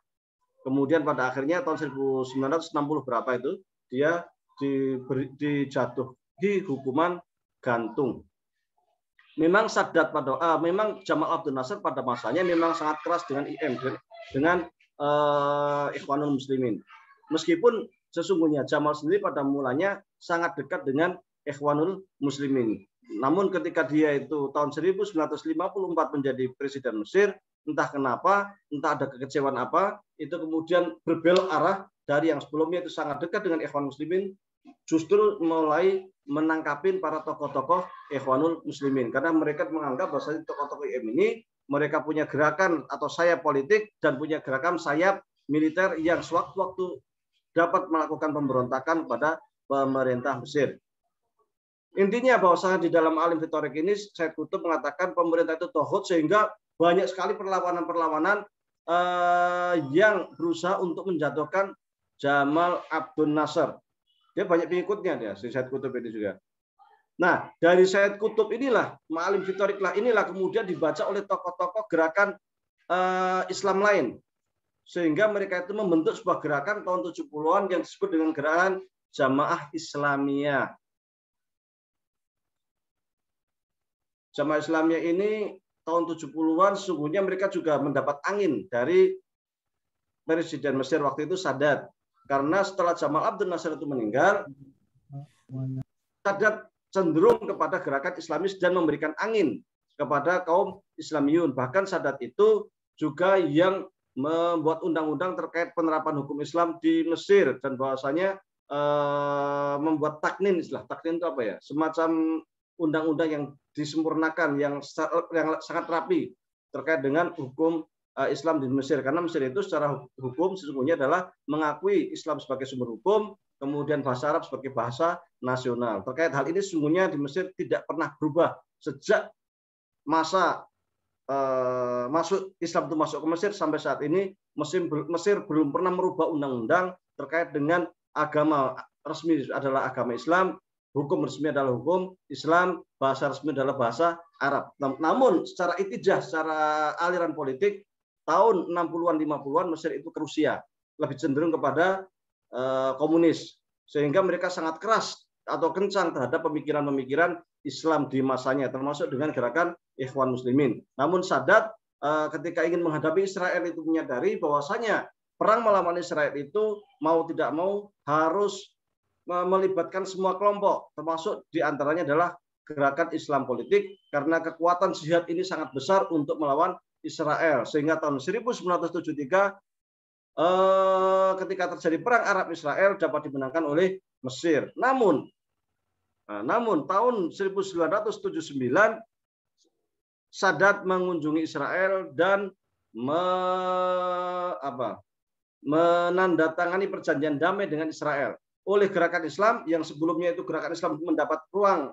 Kemudian pada akhirnya tahun 1960 berapa itu dia dijatuhi hukuman gantung. Memang Sadat memang Jamal Abdel Nasser pada masanya memang sangat keras dengan IM, dengan Ikhwanul Muslimin. Meskipun sesungguhnya Jamal sendiri pada mulanya sangat dekat dengan Ikhwanul Muslimin. Namun ketika dia itu tahun 1954 menjadi presiden Mesir, entah kenapa, entah ada kekecewaan apa, itu kemudian berbelok arah dari yang sebelumnya itu sangat dekat dengan Ikhwan Muslimin, justru mulai menangkapin para tokoh-tokoh Ikhwanul Muslimin. Karena mereka menganggap bahwa tokoh-tokoh IM ini, mereka punya gerakan atau sayap politik dan punya gerakan sayap militer yang sewaktu-waktu dapat melakukan pemberontakan pada pemerintah Mesir. Intinya bahwasanya di dalam Alim fi Thariq ini Said Qutb mengatakan pemerintah itu tauhid, sehingga banyak sekali perlawanan-perlawanan yang berusaha untuk menjatuhkan Jamal Abdel Nasser. Dia banyak pengikutnya dia, si Said Qutb ini juga. Nah, dari Said Qutb inilah, Ma'alim fi Thariq inilah kemudian dibaca oleh tokoh-tokoh gerakan Islam lain. Sehingga mereka itu membentuk sebuah gerakan tahun 70-an yang disebut dengan gerakan Jamaah Islamiyah. Jamaah Islamiyah ini tahun 70-an sesungguhnya mereka juga mendapat angin dari Presiden Mesir waktu itu Sadat. Karena setelah Jamal Abdel Nasser itu meninggal, Sadat cenderung kepada gerakan Islamis dan memberikan angin kepada kaum Islamiyun. Bahkan Sadat itu juga yang membuat undang-undang terkait penerapan hukum Islam di Mesir, dan bahwasanya membuat taknin, istilah taknin itu apa ya? Semacam undang-undang yang disempurnakan, yang sangat rapi terkait dengan hukum Islam di Mesir, karena Mesir itu secara hukum sesungguhnya adalah mengakui Islam sebagai sumber hukum, kemudian bahasa Arab sebagai bahasa nasional. Terkait hal ini sesungguhnya di Mesir tidak pernah berubah sejak masa masuk Islam itu masuk ke Mesir sampai saat ini. Mesir belum pernah merubah undang-undang terkait dengan agama resmi adalah agama Islam, hukum resmi adalah hukum Islam, bahasa resmi adalah bahasa Arab. Namun secara itijah, secara aliran politik, tahun 60-an 50-an Mesir itu ke Rusia, lebih cenderung kepada komunis, sehingga mereka sangat keras atau kencang terhadap pemikiran-pemikiran Islam di masanya, termasuk dengan gerakan Ikhwan Muslimin. Namun Sadat ketika ingin menghadapi Israel itu menyadari bahwasanya perang melawan Israel itu mau tidak mau harus melibatkan semua kelompok, termasuk diantaranya adalah gerakan Islam politik, karena kekuatan jihad ini sangat besar untuk melawan Israel. Sehingga tahun 1973 ketika terjadi perang Arab Israel dapat dimenangkan oleh Mesir. Namun tahun 1979 Sadat mengunjungi Israel dan menandatangani perjanjian damai dengan Israel oleh gerakan Islam yang sebelumnya itu gerakan Islam mendapat ruang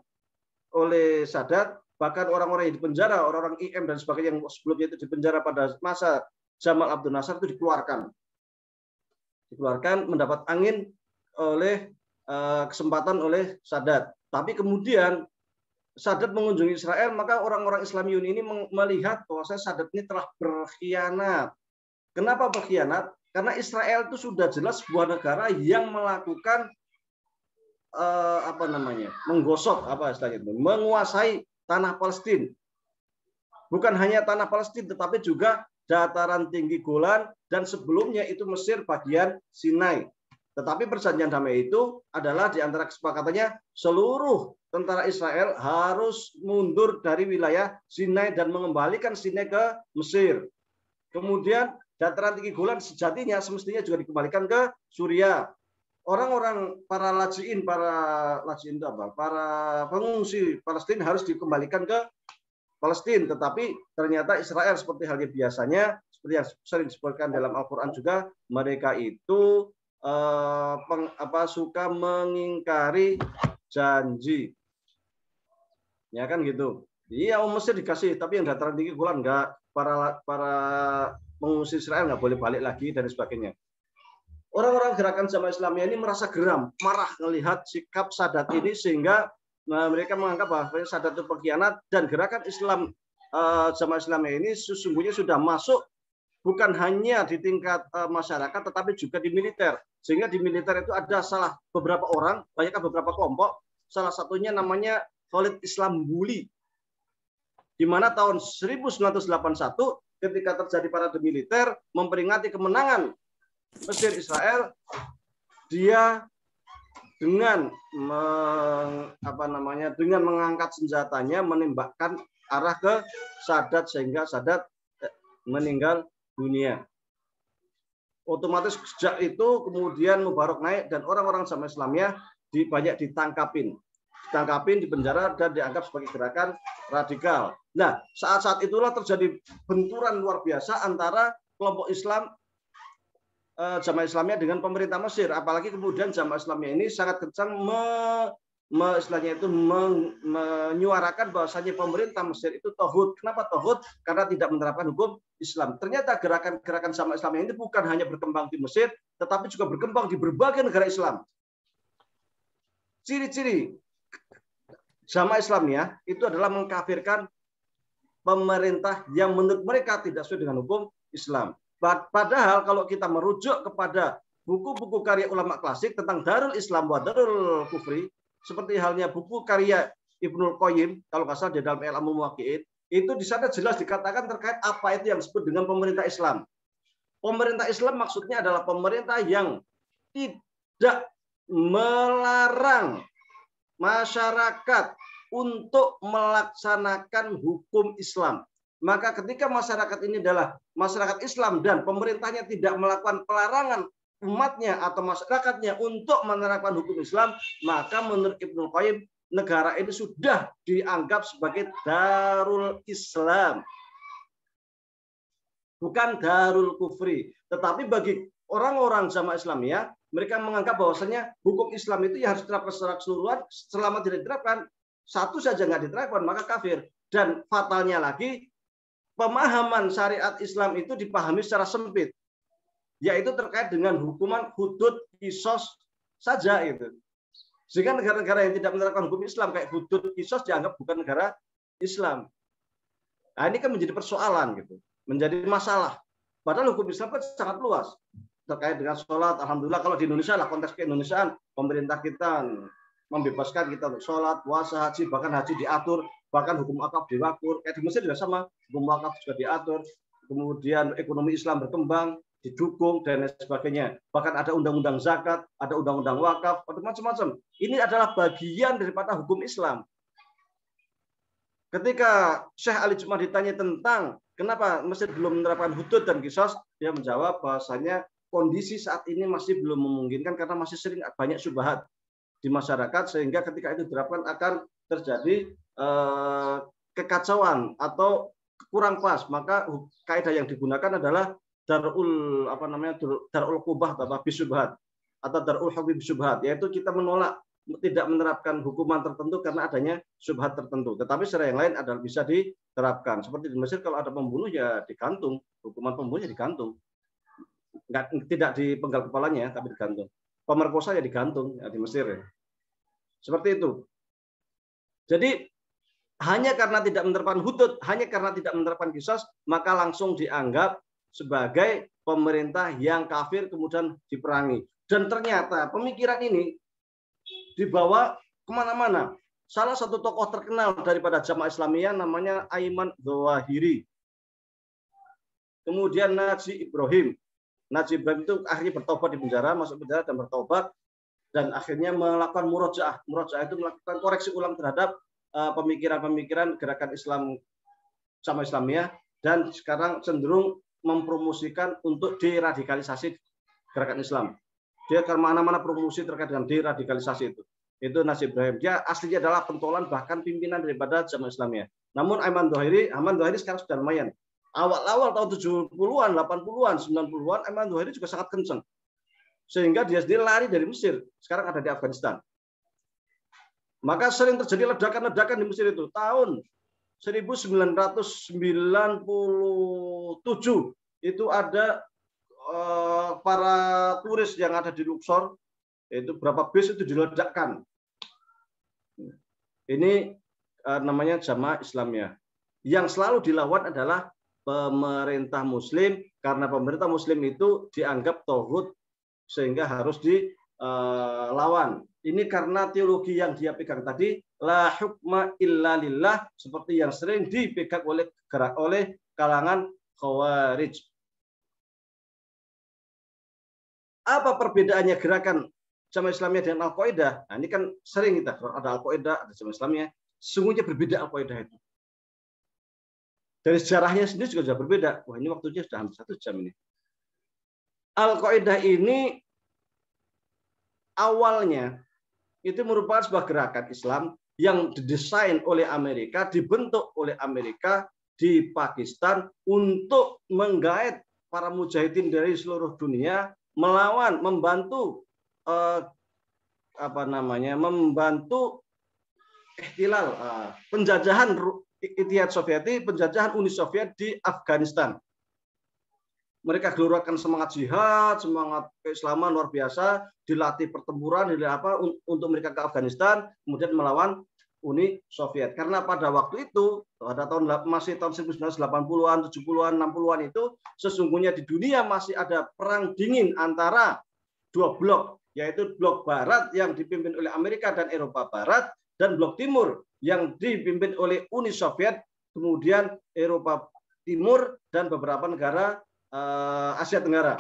oleh Sadat, bahkan orang-orang yang dipenjara, orang-orang IM dan sebagainya yang sebelumnya itu dipenjara pada masa Jamal Abdel Nasser itu dikeluarkan mendapat angin oleh kesempatan oleh Sadat. Tapi kemudian Sadat mengunjungi Israel, maka orang-orang Islamiyun ini melihat bahwa Sadat ini telah berkhianat. Kenapa berkhianat? Karena Israel itu sudah jelas sebuah negara yang melakukan menggosok menguasai tanah Palestina. Bukan hanya tanah Palestina, tetapi juga dataran tinggi Golan dan sebelumnya itu Mesir bagian Sinai. Tetapi perjanjian damai itu adalah di antara kesepakatannya seluruh tentara Israel harus mundur dari wilayah Sinai dan mengembalikan Sinai ke Mesir. Kemudian dataran tinggi Golan sejatinya semestinya juga dikembalikan ke Suriah. Orang-orang para pengungsi Palestina harus dikembalikan ke Palestina, tetapi ternyata Israel seperti halnya biasanya, seperti yang sering disebutkan dalam Al-Quran juga, mereka itu suka mengingkari janji, ya kan gitu. Iya, Mesir dikasih, tapi yang dataran tinggi Golan enggak. Para pengungsi Israel nggak boleh balik lagi dan sebagainya. Orang-orang gerakan Jamaah Islamiyah ini merasa geram, marah melihat sikap Sadat ini, sehingga mereka menganggap bahwa Sadat itu pengkhianat, dan gerakan Islam Jamaah Islamiyah ini sesungguhnya sudah masuk bukan hanya di tingkat masyarakat, tetapi juga di militer. Sehingga di militer itu ada beberapa orang, banyakkan beberapa kelompok, salah satunya namanya Khalid Islam Buli, di mana tahun 1981 ketika terjadi parade militer memperingati kemenangan Mesir Israel, dia dengan dengan mengangkat senjatanya menembakkan arah ke Sadat sehingga Sadat meninggal dunia. Otomatis sejak itu kemudian Mubarak naik dan orang-orang Jamaah Islamiyah banyak ditangkapin, dipenjara dan dianggap sebagai gerakan radikal. Nah, saat-saat itulah terjadi benturan luar biasa antara kelompok Islam Jamaah Islamiyah dengan pemerintah Mesir. Apalagi kemudian Jamaah Islamiyah ini sangat kencang menyuarakan bahwasanya pemerintah Mesir itu tauhid. Kenapa tauhid? Karena tidak menerapkan hukum Islam. Ternyata gerakan Jamaah Islamiyah ini bukan hanya berkembang di Mesir, tetapi juga berkembang di berbagai negara Islam. Ciri-ciri Jamaah Islamiyah itu adalah mengkafirkan pemerintah yang menurut mereka tidak sesuai dengan hukum Islam. Padahal kalau kita merujuk kepada buku-buku karya ulama klasik tentang Darul Islam wa Darul Kufri, seperti halnya buku karya Ibnul Qayyim, kalau nggak salah di dalam I'lamul Muwaqqi'in, itu di sana jelas dikatakan terkait apa itu yang disebut dengan pemerintah Islam. Pemerintah Islam maksudnya adalah pemerintah yang tidak melarang masyarakat untuk melaksanakan hukum Islam. Maka ketika masyarakat ini adalah masyarakat Islam dan pemerintahnya tidak melakukan pelarangan umatnya atau masyarakatnya untuk menerapkan hukum Islam, maka menurut Ibnu Qayyim negara ini sudah dianggap sebagai Darul Islam. bukan darul kufri. Tetapi bagi orang-orang jamaah Islamiyah, mereka menganggap bahwasanya hukum Islam itu ya harus diterapkan secara keseluruhan. Selama tidak diterapkan, satu saja nggak diterapkan, maka kafir. Dan fatalnya lagi, pemahaman syariat Islam itu dipahami secara sempit, yaitu terkait dengan hukuman hudud kisos saja itu. Sehingga negara-negara yang tidak menerapkan hukum Islam kayak hudud kisos dianggap bukan negara Islam. Nah, ini kan menjadi persoalan gitu, menjadi masalah. Padahal hukum Islam kan sangat luas terkait dengan sholat. Alhamdulillah kalau di Indonesia lah, konteks keindonesiaan, pemerintah kita membebaskan kita untuk sholat, puasa, haji, bahkan haji diatur, bahkan hukum wakaf diatur. Kayak di Mesir juga sama, hukum wakaf juga diatur. Kemudian ekonomi Islam berkembang, didukung dan lain sebagainya. Bahkan ada undang-undang zakat, ada undang-undang wakaf, ada macam-macam. Ini adalah bagian daripada hukum Islam. Ketika Syekh Ali Jum'ah ditanya tentang kenapa Mesir belum menerapkan hudud dan kisos, dia menjawab bahwasanya kondisi saat ini masih belum memungkinkan karena masih sering banyak syubhat di masyarakat, sehingga ketika itu diterapkan akan terjadi kekacauan atau kurang pas. Maka kaidah yang digunakan adalah darul qubah bisyubhat atau darul hukmi bisyubhat, yaitu kita menolak tidak menerapkan hukuman tertentu karena adanya syubhat tertentu. Tetapi secara yang lain adalah bisa diterapkan. Seperti di Mesir kalau ada pembunuh ya digantung, hukuman pembunuhnya digantung. Tidak dipenggal kepalanya tapi digantung. Pemerkosa ya digantung ya, di Mesir ya. Seperti itu. Jadi hanya karena tidak menerapkan hudud, hanya karena tidak menerapkan kisos, maka langsung dianggap sebagai pemerintah yang kafir kemudian diperangi. Dan ternyata pemikiran ini dibawa kemana-mana. Salah satu tokoh terkenal daripada jamaah Islamiyah namanya Aiman Zawahiri. Kemudian Naji Ibrahim. Naji Ibrahim itu akhirnya bertobat di penjara, masuk penjara dan bertobat, dan akhirnya melakukan murojaah. Murojaah itu melakukan koreksi ulang terhadap pemikiran-pemikiran gerakan Islam jamaah Islamiyah, dan sekarang cenderung mempromosikan untuk deradikalisasi gerakan Islam. Dia kemana-mana promosi terkait dengan deradikalisasi itu. Itu Naji Ibrahim. Dia aslinya adalah pentolan bahkan pimpinan daripada jamaah Islamiyah. Namun Aiman Zawahiri sekarang sudah lumayan. Awal-awal tahun 70-an, 80-an, 90-an, Aiman Zawahiri juga sangat kencang. Sehingga dia sendiri lari dari Mesir. Sekarang ada di Afghanistan. Maka sering terjadi ledakan-ledakan di Mesir itu. Tahun 1997 itu ada para turis yang ada di Luxor, itu berapa bis itu diledakkan. Ini namanya jamaah Islamiyah. Yang selalu dilawan adalah pemerintah Muslim, karena pemerintah Muslim itu dianggap tauhid sehingga harus dilawan. Ini karena teologi yang dia pegang tadi, la hukma illa lillah, seperti yang sering dipegang oleh kalangan Khawarij. Apa perbedaannya gerakan jamaah Islamiyah dengan Al-Qaeda? Nah, ini kan sering kita ada Al-Qaeda, ada jamaah Islamiyah. Sesungguhnya berbeda Al-Qaeda itu. Dari sejarahnya sendiri juga sudah berbeda. Wah, ini waktunya sudah hampir 1 jam ini. Al-Qaeda ini awalnya itu merupakan sebuah gerakan Islam yang didesain oleh Amerika, dibentuk oleh Amerika di Pakistan untuk menggait para mujahidin dari seluruh dunia melawan, membantu membantu ihtilal, penjajahan Ittihad Sovieti, penjajahan Uni Soviet di Afghanistan. Mereka gelurakan semangat jihad, semangat keislaman luar biasa, dilatih pertempuran, untuk mereka ke Afghanistan, kemudian melawan Uni Soviet. Karena pada waktu itu, pada masih tahun 1980-an, 70-an, 60-an itu, sesungguhnya di dunia masih ada perang dingin antara dua blok, yaitu blok Barat yang dipimpin oleh Amerika dan Eropa Barat, dan blok Timur yang dipimpin oleh Uni Soviet, kemudian Eropa Timur, dan beberapa negara Asia Tenggara.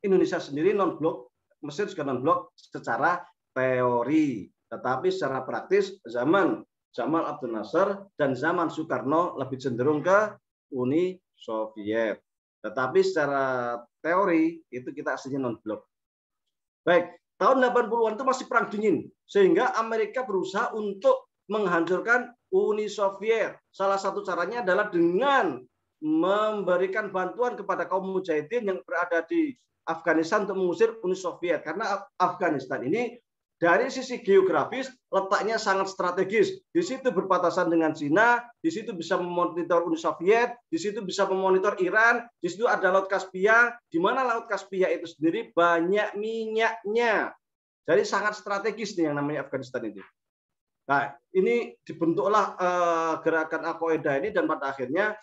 Indonesia sendiri non-blok, Mesir juga non-blok secara teori. Tetapi secara praktis zaman Jamal Abdel Nasser dan zaman Soekarno lebih cenderung ke Uni Soviet. Tetapi secara teori itu kita aslinya non-blok. Baik, tahun 80-an itu masih perang dingin, sehingga Amerika berusaha untuk menghancurkan Uni Soviet. Salah satu caranya adalah dengan memberikan bantuan kepada kaum mujahidin yang berada di Afghanistan untuk mengusir Uni Soviet. Karena Afghanistan ini dari sisi geografis letaknya sangat strategis. Di situ berbatasan dengan Cina, di situ bisa memonitor Uni Soviet, di situ bisa memonitor Iran, di situ ada Laut Kaspia, di mana Laut Kaspia itu sendiri banyak minyaknya. Jadi sangat strategis nih yang namanya Afghanistan ini. Nah, ini dibentuklah gerakan Al-Qaeda ini dan pada akhirnya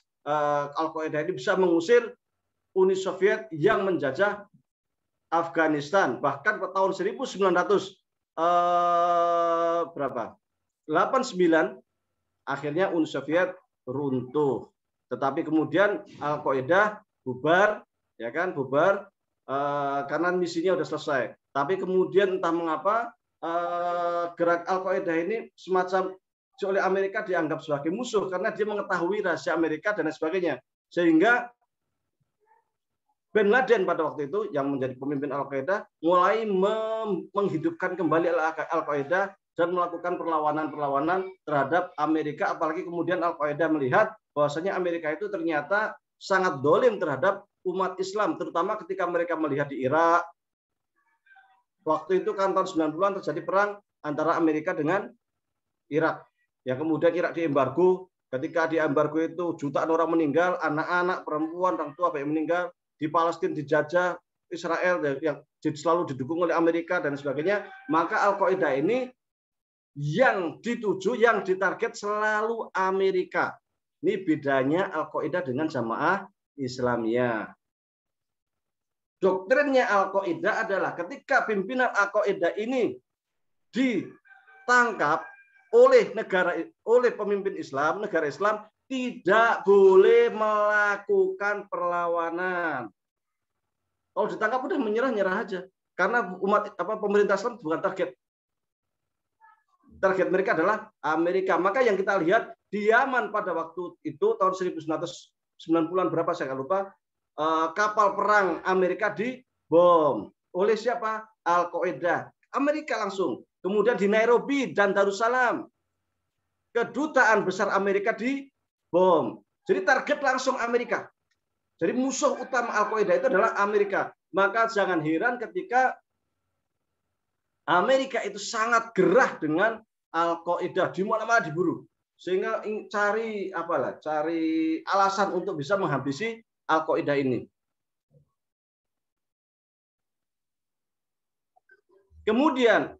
Al-Qaeda ini bisa mengusir Uni Soviet yang menjajah Afghanistan. Bahkan pada tahun 89 akhirnya Uni Soviet runtuh. Tetapi kemudian Al-Qaeda bubar, ya kan, bubar karena misinya sudah selesai. Tapi kemudian entah mengapa gerak Al-Qaeda ini semacam oleh Amerika dianggap sebagai musuh karena dia mengetahui rahasia Amerika dan lain sebagainya. Sehingga Bin Laden pada waktu itu yang menjadi pemimpin Al-Qaeda mulai menghidupkan kembali Al-Qaeda dan melakukan perlawanan-perlawanan terhadap Amerika, apalagi kemudian Al-Qaeda melihat bahwasanya Amerika itu ternyata sangat dolim terhadap umat Islam, terutama ketika mereka melihat di Irak. Waktu itu kan tahun 90-an terjadi perang antara Amerika dengan Irak. Yang kemudian Irak diembargo. Ketika diembargo itu jutaan orang meninggal, anak-anak, perempuan, orang tua banyak meninggal. Di Palestina dijajah Israel yang selalu didukung oleh Amerika dan sebagainya. Maka Al-Qaeda ini yang dituju, yang ditarget selalu Amerika. Ini bedanya Al-Qaeda dengan Jamaah Islamiyah. Doktrinnya Al-Qaeda adalah ketika pimpinan Al-Qaeda ini ditangkap oleh pemimpin Islam, negara Islam tidak boleh melakukan perlawanan. Kalau ditangkap udah menyerah aja. Karena pemerintah Islam bukan target. Target mereka adalah Amerika. Maka yang kita lihat di Yaman pada waktu itu tahun 1990-an berapa saya nggak lupa, kapal perang Amerika dibom oleh siapa? Al-Qaeda. Amerika langsung. Kemudian di Nairobi dan Darussalam, kedutaan besar Amerika dibom. Jadi target langsung Amerika. Jadi musuh utama Al-Qaeda itu adalah Amerika. Maka jangan heran ketika Amerika itu sangat gerah dengan Al-Qaeda, di mana-mana diburu. Sehingga cari alasan untuk bisa menghabisi Al-Qaeda ini. Kemudian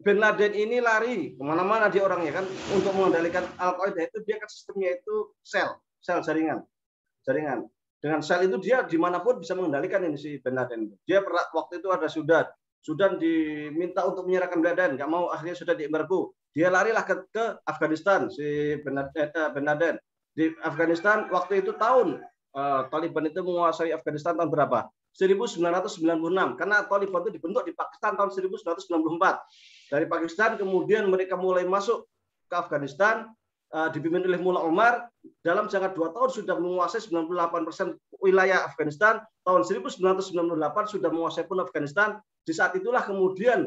Bin Laden ini lari kemana-mana dia orangnya kan untuk mengendalikan Al-Qaeda itu dia kan sistemnya itu sel jaringan. Dengan sel itu dia dimanapun bisa mengendalikan ini si Bin Laden. Dia waktu itu ada Sudan diminta untuk menyerahkan Bin Laden, nggak mau, akhirnya sudah diembargo. Dia larilah ke Afghanistan si Bin Laden. Di Afghanistan waktu itu tahun Taliban itu menguasai Afghanistan tahun berapa? 1996. Karena Taliban itu dibentuk di Pakistan tahun 1994. Dari Pakistan kemudian mereka mulai masuk ke Afghanistan dipimpin oleh Mullah Omar. Dalam jangka 2 tahun sudah menguasai 98% wilayah Afghanistan. Tahun 1998 sudah menguasai pun Afghanistan. Di saat itulah kemudian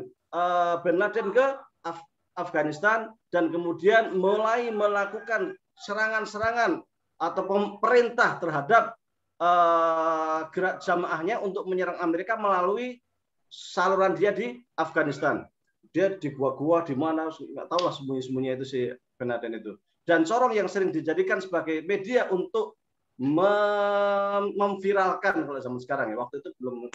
Bin Laden ke Afghanistan dan kemudian mulai melakukan serangan-serangan atau perintah terhadap gerak jamaahnya untuk menyerang Amerika melalui saluran dia di Afghanistan. Dia di gua-gua di mana nggak tahu lah sembunyi-sembunyi itu si Bin Laden itu. Dan corong yang sering dijadikan sebagai media untuk memviralkan kalau zaman sekarang ya. Waktu itu belum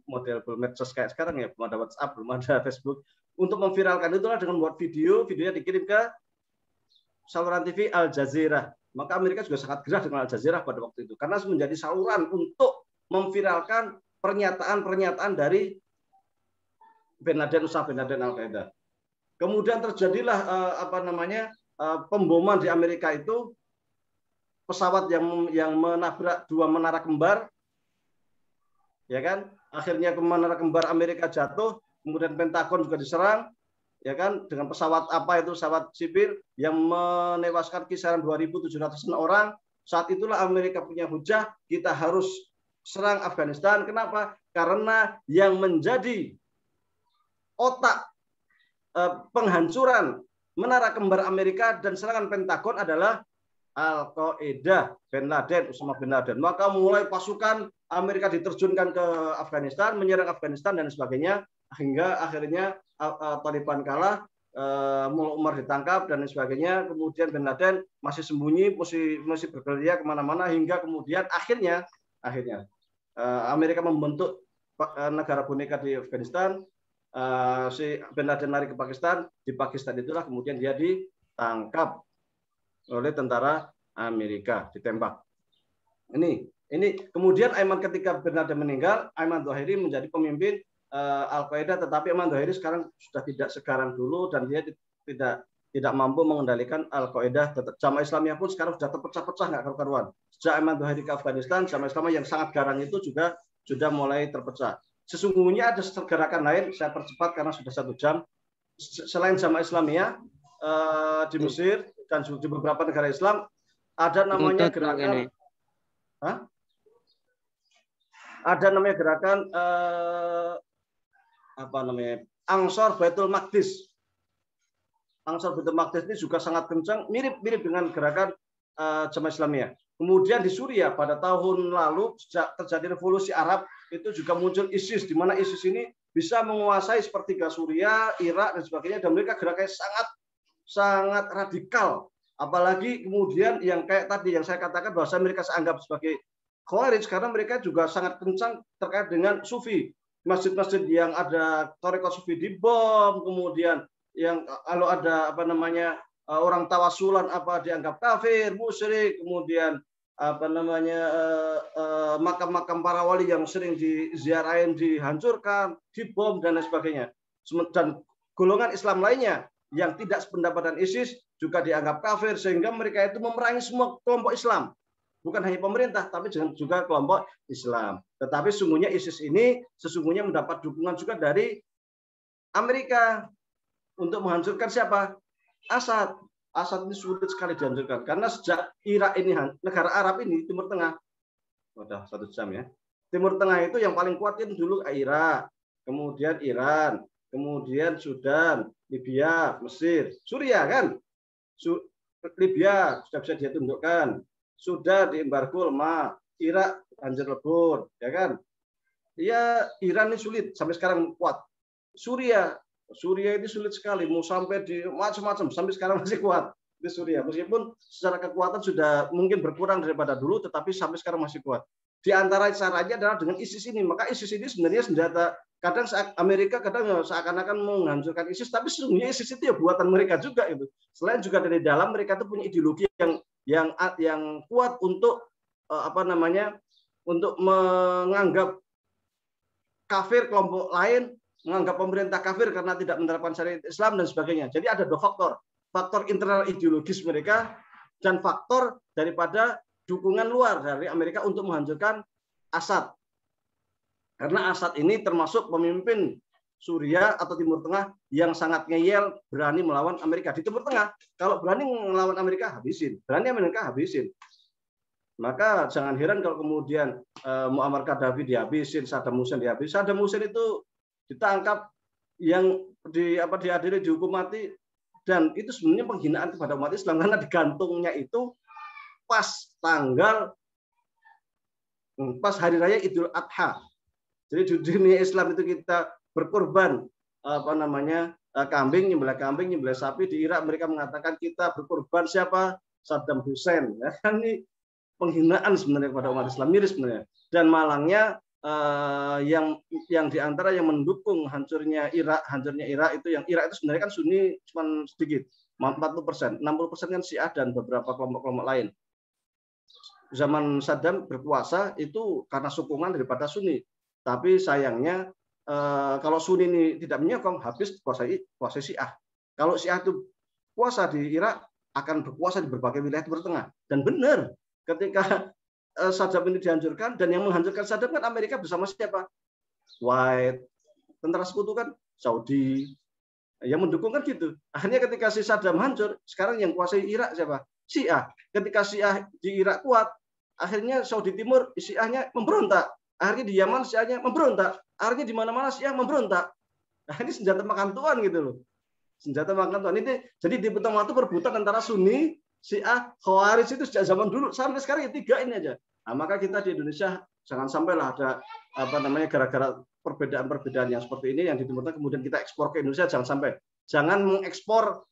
model medsos kayak sekarang ya, belum ada WhatsApp, belum ada Facebook. Untuk memviralkan itulah dengan buat videonya dikirim ke saluran TV Al Jazeera. Maka Amerika juga sangat gerah dengan Al Jazeera pada waktu itu karena menjadi saluran untuk memviralkan pernyataan-pernyataan dari Bin Laden, Osama bin Laden Al-Qaeda. Kemudian terjadilah pemboman di Amerika itu, pesawat yang menabrak 2 menara kembar, ya kan? Akhirnya menara kembar Amerika jatuh, kemudian Pentagon juga diserang, ya kan? Dengan pesawat pesawat sipil yang menewaskan kisaran 2.700 orang. Saat itulah Amerika punya hujah, kita harus serang Afghanistan. Kenapa? Karena yang menjadi otak penghancuran menara kembar Amerika dan serangan Pentagon adalah Al-Qaeda, bin Laden, Osama bin Laden. Maka mulai pasukan Amerika diterjunkan ke Afghanistan, menyerang Afghanistan dan sebagainya, hingga akhirnya Taliban kalah, Mullah Omar ditangkap dan sebagainya. Kemudian bin Laden masih sembunyi, masih bergerilya kemana-mana, hingga kemudian akhirnya Amerika membentuk negara boneka di Afghanistan. Si bin Laden lari ke Pakistan. Di Pakistan itulah kemudian dia ditangkap oleh tentara Amerika, ditembak. Ini kemudian Ayman, ketika bin Laden meninggal, Ayman Zawahiri menjadi pemimpin Al-Qaeda, tetapi Ayman Zawahiri sekarang sudah tidak segarang dulu dan dia tidak mampu mengendalikan Al-Qaeda. Jamaah Islamiyah pun sekarang sudah terpecah-pecah, nggak karu-karuan. Sejak Ayman Zawahiri ke Afghanistan, Jamaah Islamiyah yang sangat garang itu juga sudah mulai terpecah. Sesungguhnya ada gerakan lain, saya percepat karena sudah 1 jam. Selain Jamaah Islamiyah di Mesir dan di beberapa negara Islam, ada namanya gerakan Ansor Baitul Maqdis. Ansor Baitul Maqdis ini juga sangat kencang, mirip dengan gerakan Jamaah Islamiyah. Kemudian di Suriah pada tahun lalu, sejak terjadi revolusi Arab, itu juga muncul ISIS, di mana ISIS ini bisa menguasai sepertiga Suriah, Irak dan sebagainya, dan mereka gerakannya sangat radikal. Apalagi kemudian yang kayak tadi yang saya katakan bahwa mereka saya anggap sebagai Khawarij karena mereka juga sangat kencang terkait dengan Sufi. Masjid-masjid yang ada tarekat Sufi dibom, kemudian yang kalau ada orang tawasulan dianggap kafir, musyrik, kemudian makam-makam para wali yang sering diziarahin dihancurkan, dibom dan lain sebagainya. Dan golongan Islam lainnya yang tidak sependapat dengan ISIS juga dianggap kafir, sehingga mereka itu memerangi semua kelompok Islam. Bukan hanya pemerintah, tapi juga kelompok Islam. Tetapi sesungguhnya ISIS ini sesungguhnya mendapat dukungan juga dari Amerika untuk menghancurkan siapa? Assad. Assad ini sulit sekali dihancurkan. Karena sejak Irak ini, negara Arab ini, Timur Tengah, udah 1 jam ya. Timur Tengah itu yang paling kuat itu dulu Irak, kemudian Iran, kemudian Sudan, Libya, Mesir, Suriah kan? Libya sudah bisa dia tundukkan, sudah diembargo lemah, Irak hancur lebur, ya kan? Ya Iran ini sulit sampai sekarang kuat. Suriah ini sulit sekali, mau sampai di macam-macam sampai sekarang masih kuat di Suriah. Meskipun secara kekuatan sudah mungkin berkurang daripada dulu, tetapi sampai sekarang masih kuat. Di antara caranya adalah dengan ISIS ini. Maka ISIS ini sebenarnya senjata. Kadang Amerika kadang seakan-akan menghancurkan ISIS, tapi sesungguhnya ISIS itu ya buatan mereka juga itu. Selain juga dari dalam mereka itu punya ideologi yang kuat untuk untuk menganggap kafir kelompok lain, menganggap pemerintah kafir karena tidak menerapkan syariat Islam dan sebagainya. Jadi ada 2 faktor internal ideologis mereka dan faktor daripada dukungan luar dari Amerika untuk menghancurkan Assad. Karena Assad ini termasuk pemimpin Suriah atau Timur Tengah yang sangat ngeyel, berani melawan Amerika. Di Timur Tengah, kalau berani melawan Amerika, habisin. Berani Amerika, habisin. Maka jangan heran kalau kemudian Muammar Gaddafi dihabisin, Saddam Hussein dihabisin. Saddam Hussein itu ditangkap, yang diadili dihukum mati, dan itu sebenarnya penghinaan kepada umat Islam karena digantungnya itu pas hari raya Idul Adha. Jadi di dunia Islam itu kita berkorban kambing, nyembelih sapi. Di Irak mereka mengatakan kita berkorban siapa? Saddam Hussein. Ya, ini penghinaan sebenarnya kepada umat Islam, miris sebenarnya. Dan malangnya yang diantara yang mendukung hancurnya Irak itu, yang Irak itu sebenarnya kan Sunni cuma sedikit, 40%, 60% kan Syiah dan beberapa kelompok-kelompok lain. Zaman Saddam berkuasa itu karena sokongan daripada Sunni. Tapi sayangnya kalau Sunni ini tidak menyokong, habis kuasai Syiah. Kalau Syiah itu kuasa di Irak, akan berkuasa di berbagai wilayah Timur Tengah. Dan benar, ketika Saddam ini dihancurkan, dan yang menghancurkan Saddam kan Amerika bersama siapa? Kuwait, tentara sekutu kan Saudi, yang mendukung kan gitu. Akhirnya ketika si Saddam hancur, sekarang yang kuasai Irak siapa? Syiah. Ketika Syiah di Irak kuat, akhirnya Saudi Timur Syiahnya memberontak. Akhirnya di Yaman Syiahnya memberontak. Akhirnya di mana-mana Syiah memberontak. Nah, ini senjata makan tuan gitu loh. Senjata makan tuan. Ini jadi di tengah itu perebutan antara Sunni Syiah, Khawarij itu sejak zaman dulu sampai sekarang ya 3 ini aja. Nah, maka kita di Indonesia jangan sampailah ada gara-gara perbedaan-perbedaan yang seperti ini yang di Timur Tengah kemudian kita ekspor ke Indonesia, jangan sampai. Jangan mengekspor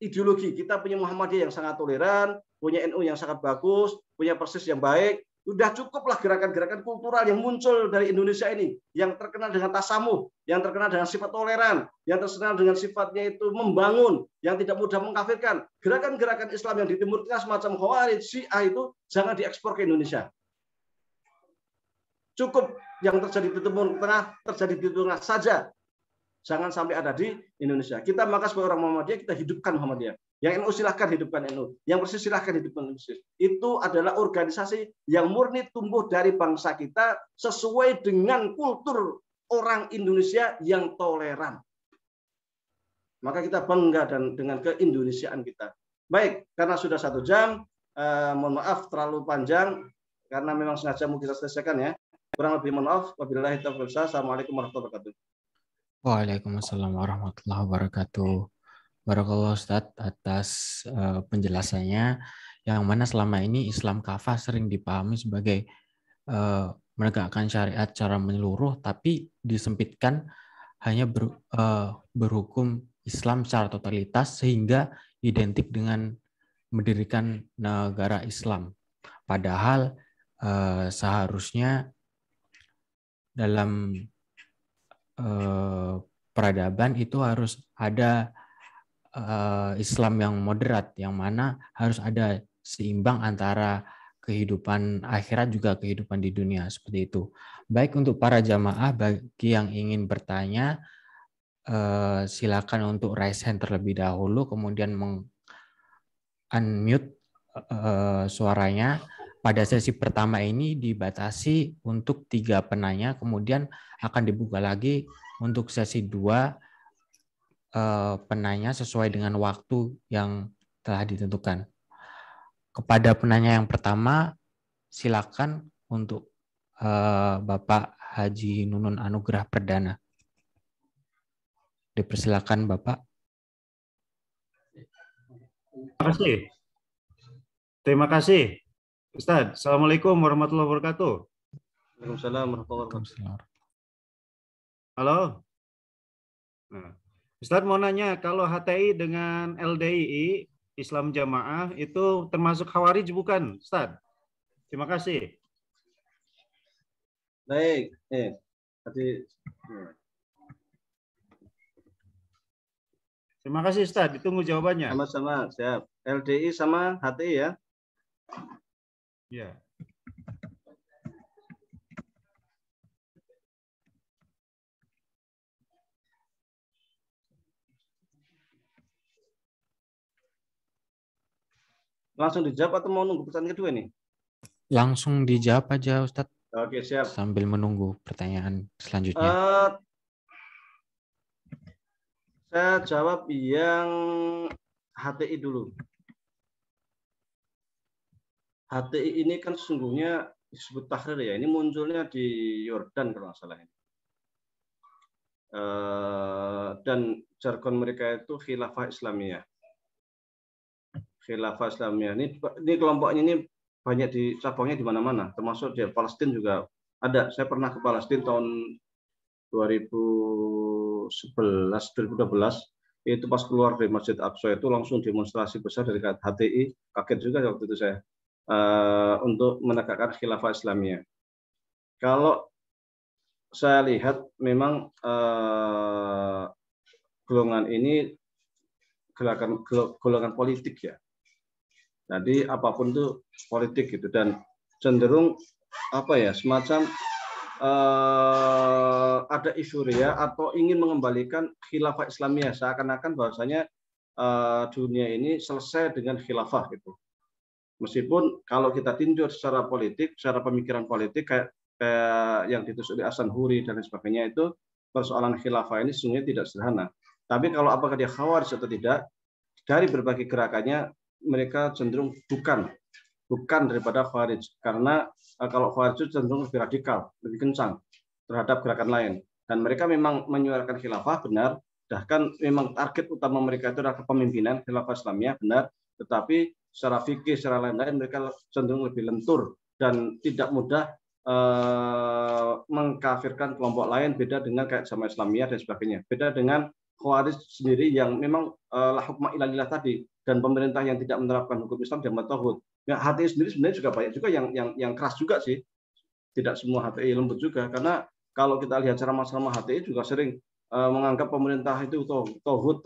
ideologi. Kita punya Muhammadiyah yang sangat toleran, punya NU yang sangat bagus, punya Persis yang baik. Udah cukuplah gerakan-gerakan kultural yang muncul dari Indonesia ini, yang terkenal dengan tasamuh, yang terkenal dengan sifat toleran, yang terkenal dengan sifatnya itu membangun, yang tidak mudah mengkafirkan. Gerakan-gerakan Islam yang di Timur Tengah semacam Khawarij, Syiah itu jangan diekspor ke Indonesia. Cukup yang terjadi di Timur Tengah, terjadi di Timur Tengah saja. Jangan sampai ada di Indonesia. Kita maka sebagai orang Muhammadiyah, kita hidupkan Muhammadiyah. Yang NU silahkan hidupkan NU. Yang Persis silahkan hidupkan Persis. Itu adalah organisasi yang murni tumbuh dari bangsa kita sesuai dengan kultur orang Indonesia yang toleran. Maka kita bangga dengan keindonesiaan kita. Baik, karena sudah 1 jam, mohon maaf terlalu panjang, karena memang sengaja mau kita selesaikan ya. Kurang lebih mohon maaf. Wabillahi taufiq. Assalamualaikum warahmatullahi wabarakatuh. Waalaikumsalam warahmatullahi wabarakatuh. Barakallahu Ustadz atas penjelasannya, yang mana selama ini Islam kafah sering dipahami sebagai menegakkan syariat secara menyeluruh, tapi disempitkan hanya berhukum Islam secara totalitas sehingga identik dengan mendirikan negara Islam. Padahal seharusnya dalam peradaban itu harus ada Islam yang moderat, yang mana harus ada seimbang antara kehidupan akhirat juga kehidupan di dunia, seperti itu. Baik, untuk para jamaah, bagi yang ingin bertanya, silakan untuk raise hand terlebih dahulu, kemudian unmute suaranya. Pada sesi pertama ini dibatasi untuk 3 penanya, kemudian akan dibuka lagi untuk sesi 2 penanya sesuai dengan waktu yang telah ditentukan. Kepada penanya yang pertama, silakan untuk Bapak Haji Nunun Anugrah Perdana. Dipersilakan Bapak. Terima kasih. Ustaz, Assalamualaikum warahmatullahi wabarakatuh. Waalaikumsalam warahmatullahi wabarakatuh. Halo. Nah, Ustaz mau nanya, kalau HTI dengan LDII, Islam Jamaah, itu termasuk Khawarij bukan, Ustaz? Terima kasih. Baik. Terima kasih, Ustaz. Ditunggu jawabannya. Sama-sama, siap. LDI sama HTI ya? Ya. Langsung dijawab atau mau nunggu pertanyaan kedua nih? Langsung dijawab aja Ustadz. Oke, siap. Sambil menunggu pertanyaan selanjutnya. Saya jawab yang HTI dulu. HTI ini kan sesungguhnya disebut tahrir ya. Ini munculnya di Yordan kalau nggak salah ini. Dan jargon mereka itu khilafah Islamiyah. Khilafah Islamiyah ini kelompoknya ini banyak di cabangnya di mana-mana, termasuk di Palestina juga ada. Saya pernah ke Palestina tahun 2011, 2012 itu pas keluar dari Masjid Aqsa itu langsung demonstrasi besar dari HTI, kaget juga waktu itu saya untuk menegakkan khilafah Islamiyah. Kalau saya lihat memang golongan ini golongan politik ya. Jadi apapun itu politik gitu, dan cenderung semacam ada euforia atau ingin mengembalikan khilafah Islamiyah, seakan-akan bahwasanya dunia ini selesai dengan khilafah gitu. Meskipun kalau kita tinjau secara politik, secara pemikiran politik kayak yang ditusuk di Hasan Huri dan lain sebagainya, itu persoalan khilafah ini sesungguhnya tidak sederhana. Tapi kalau apakah dia Khawarij atau tidak, dari berbagai gerakannya mereka cenderung bukan daripada Khawarij, karena kalau Khawarij itu cenderung lebih radikal, lebih kencang terhadap gerakan lain, dan mereka memang menyuarakan khilafah benar, bahkan memang target utama mereka itu adalah kepemimpinan khilafah Islamiyah benar, tetapi secara fikih, secara lain-lain mereka cenderung lebih lentur dan tidak mudah mengkafirkan kelompok lain, beda dengan kayak Jamaah Islamiyah dan sebagainya. Beda dengan Khawarij sendiri yang memang la hukma illa lillah tadi, dan pemerintah yang tidak menerapkan hukum Islam dan tauhid. Ya, HTI sendiri sebenarnya juga banyak juga yang keras juga sih. Tidak semua HTI lembut juga, karena kalau kita lihat ceramah-ceramah HTI juga sering menganggap pemerintah itu tauhid,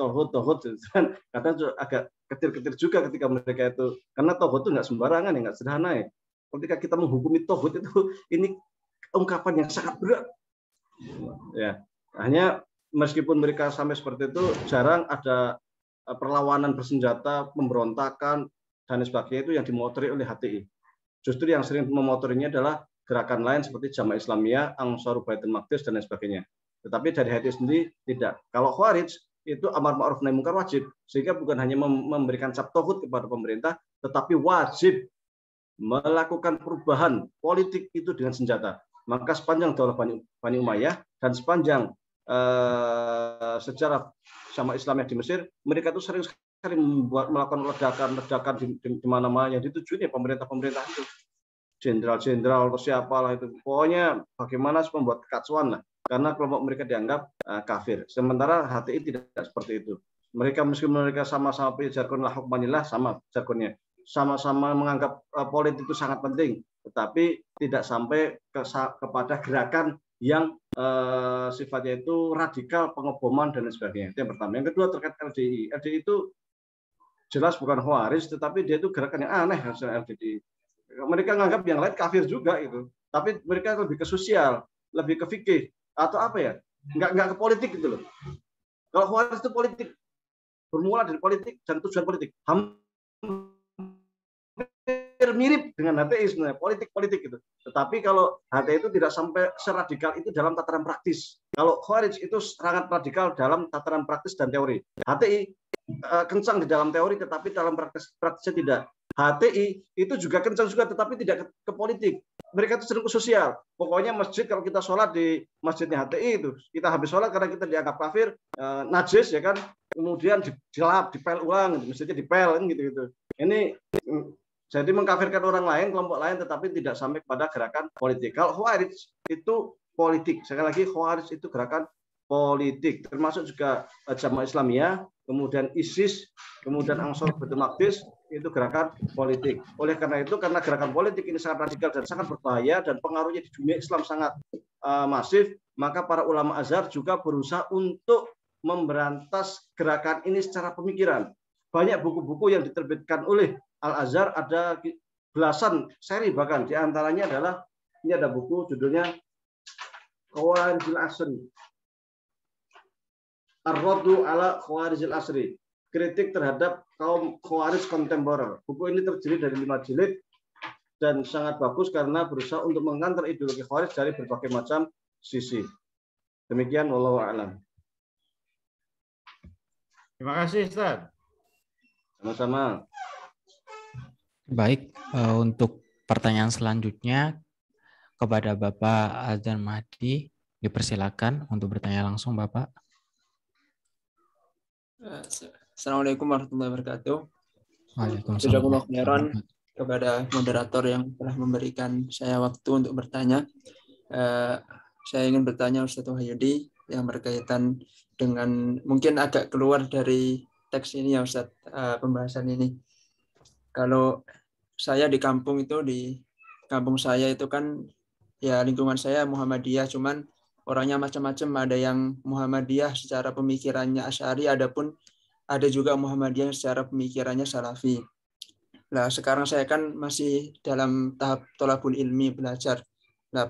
dan kadang agak ketir-ketir juga ketika mereka itu, karena tauhid itu nggak sembarangan, ya nggak sederhana ya. Ketika kita menghukumi tauhid itu, ini ungkapan yang sangat berat. Ya, hanya meskipun mereka sampai seperti itu, jarang ada perlawanan bersenjata, pemberontakan dan sebagainya itu yang dimotori oleh HTI. Justru yang sering memotorinya adalah gerakan lain seperti Jamaah Islamiyah, Ansarul Baitul Maqdis dan sebagainya. Tetapi dari HTI sendiri tidak. Kalau Khawarij itu amar ma'ruf nahi munkar wajib, sehingga bukan hanya memberikan cap tauhid kepada pemerintah, tetapi wajib melakukan perubahan politik itu dengan senjata. Maka sepanjang daulah Bani Umayyah dan sepanjang sejarah Jamaah Islamiyah di Mesir, mereka itu sering sekali melakukan ledakan di mana-mana yang ditujuin pemerintah-pemerintah itu, jenderal-jenderal atau siapalah itu. Pokoknya bagaimana membuat kekacauan lah, karena kelompok mereka dianggap kafir. Sementara HTI tidak seperti itu. Mereka meskipun mereka sama-sama punya jargon la hukmanillah, sama jargonnya, sama-sama menganggap politik itu sangat penting, tetapi tidak sampai kepada gerakan yang sifatnya itu radikal, pengeboman dan sebagainya. Itu yang pertama. Yang kedua terkait LDI. LDI itu jelas bukan Khawarij, tetapi dia itu gerakan yang aneh hasil LDI. Mereka menganggap yang lain kafir juga itu, tapi mereka lebih ke sosial, lebih ke fikih atau apa ya? Nggak ke politik gitu loh. Kalau Khawarij itu politik, bermula dari politik dan tujuan politik. Mirip dengan HTI sebenarnya, politik itu. Tetapi kalau HTI itu tidak sampai seradikal itu dalam tataran praktis. Kalau Khawarij itu sangat radikal dalam tataran praktis dan teori. HTI kencang di dalam teori, tetapi dalam praktisnya tidak. HTI itu juga kencang juga, tetapi tidak ke politik. Mereka itu cenderung ke sosial. Pokoknya masjid, kalau kita sholat di masjidnya HTI itu, kita habis sholat karena kita dianggap kafir, najis ya kan, kemudian dilap, dipel ulang, masjidnya dipel gitu. Ini jadi mengkafirkan orang lain, kelompok lain, tetapi tidak sampai kepada gerakan politik. Kalau Khawarij itu politik. Sekali lagi, Khawarij itu gerakan politik. Termasuk juga Jamaah Islamiyah, kemudian ISIS, kemudian Ansarul Baitul Maqdis, itu gerakan politik. Oleh karena itu, karena gerakan politik ini sangat radikal dan sangat berbahaya, dan pengaruhnya di dunia Islam sangat masif, maka para ulama Azhar juga berusaha untuk memberantas gerakan ini secara pemikiran. Banyak buku-buku yang diterbitkan oleh Al-Azhar, ada belasan seri bahkan, diantaranya adalah, ini ada buku judulnya Khawarijil Asri, Ar-Raddu ala Khawarijil Asri, kritik terhadap kaum Khawarij kontemporer. Buku ini terdiri dari 5 jilid dan sangat bagus karena berusaha untuk mengantar ideologi Khawarij dari berbagai macam sisi. Demikian, wallahu a'lam. Terima kasih, Ustaz. Sama-sama. Baik, untuk pertanyaan selanjutnya kepada Bapak Azan Mahdi, dipersilakan untuk bertanya langsung, Bapak. Assalamualaikum warahmatullahi wabarakatuh. Waalaikumsalam. Jazakumullah khairan kepada moderator yang telah memberikan saya waktu untuk bertanya. Saya ingin bertanya Ustaz Wahyudi yang berkaitan dengan, mungkin agak keluar dari teks ini ya Ustaz, pembahasan ini. Kalau saya di kampung itu, di kampung saya itu kan ya lingkungan saya Muhammadiyah, cuman orangnya macam-macam, ada yang Muhammadiyah secara pemikirannya Asy'ari, ada juga Muhammadiyah secara pemikirannya Salafi. Nah, sekarang saya kan masih dalam tahap thalabul ilmi, belajar. Nah,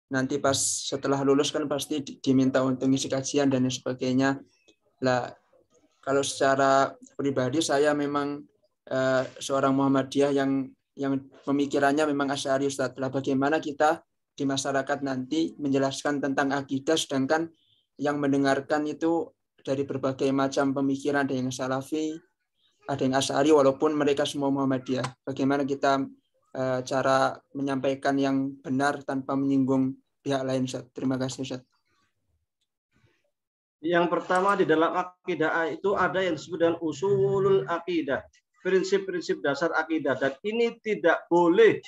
nanti setelah lulus kan pasti diminta untuk ngisi kajian dan sebagainya. Nah, kalau secara pribadi saya memang seorang Muhammadiyah yang pemikirannya memang Asy'ari, Ustaz. Lah, bagaimana kita di masyarakat nanti menjelaskan tentang akidah, sedangkan yang mendengarkan itu dari berbagai macam pemikiran, ada yang Salafi, ada yang Asy'ari, walaupun mereka semua Muhammadiyah. Bagaimana kita cara menyampaikan yang benar tanpa menyinggung pihak lain, Ustaz? Terima kasih, Ustaz. Yang pertama, di dalam akidah itu ada yang disebut dengan usulul akidah. prinsip-prinsip dasar akidah, dan ini tidak boleh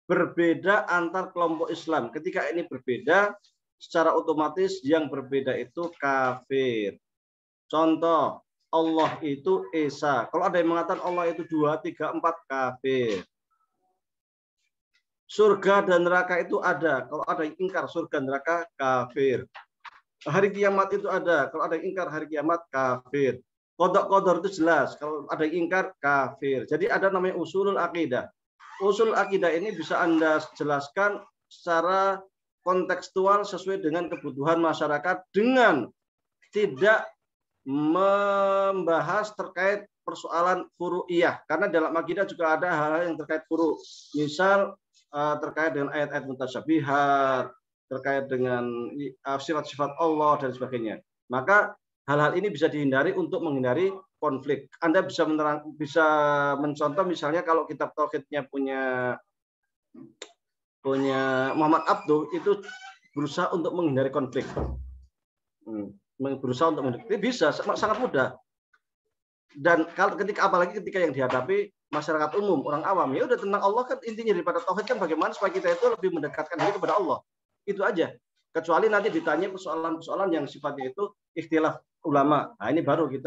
berbeda antar kelompok Islam. Ketika ini berbeda, secara otomatis yang berbeda itu kafir. Contoh, Allah itu Esa. Kalau ada yang mengatakan Allah itu 2, 3, 4, kafir. Surga dan neraka itu ada. Kalau ada yang ingkar surga neraka, kafir. Hari kiamat itu ada. Kalau ada yang ingkar hari kiamat, kafir. Qadar itu jelas. Kalau ada yang ingkar, kafir. Jadi ada namanya usulul akidah. Usul akidah ini bisa Anda jelaskan secara kontekstual sesuai dengan kebutuhan masyarakat dengan tidak membahas terkait persoalan furu'iyah. Karena dalam akidah juga ada hal-hal yang terkait furu'. Misal terkait dengan ayat-ayat mutasyabihat, terkait dengan sifat-sifat Allah dan sebagainya. Maka hal-hal ini bisa dihindari untuk menghindari konflik. Anda bisa mencontoh misalnya kalau kitab tauhidnya punya Muhammad Abduh itu berusaha untuk menghindari konflik. Berusaha untuk menghindari, bisa sangat mudah. Dan apalagi ketika yang dihadapi masyarakat umum, orang awam, ya udah tentang Allah kan intinya daripada tauhid kan bagaimana supaya kita itu lebih mendekatkan diri kepada Allah. Itu aja. Kecuali nanti ditanya persoalan-persoalan yang sifatnya itu ikhtilaf ulama. Nah, ini baru di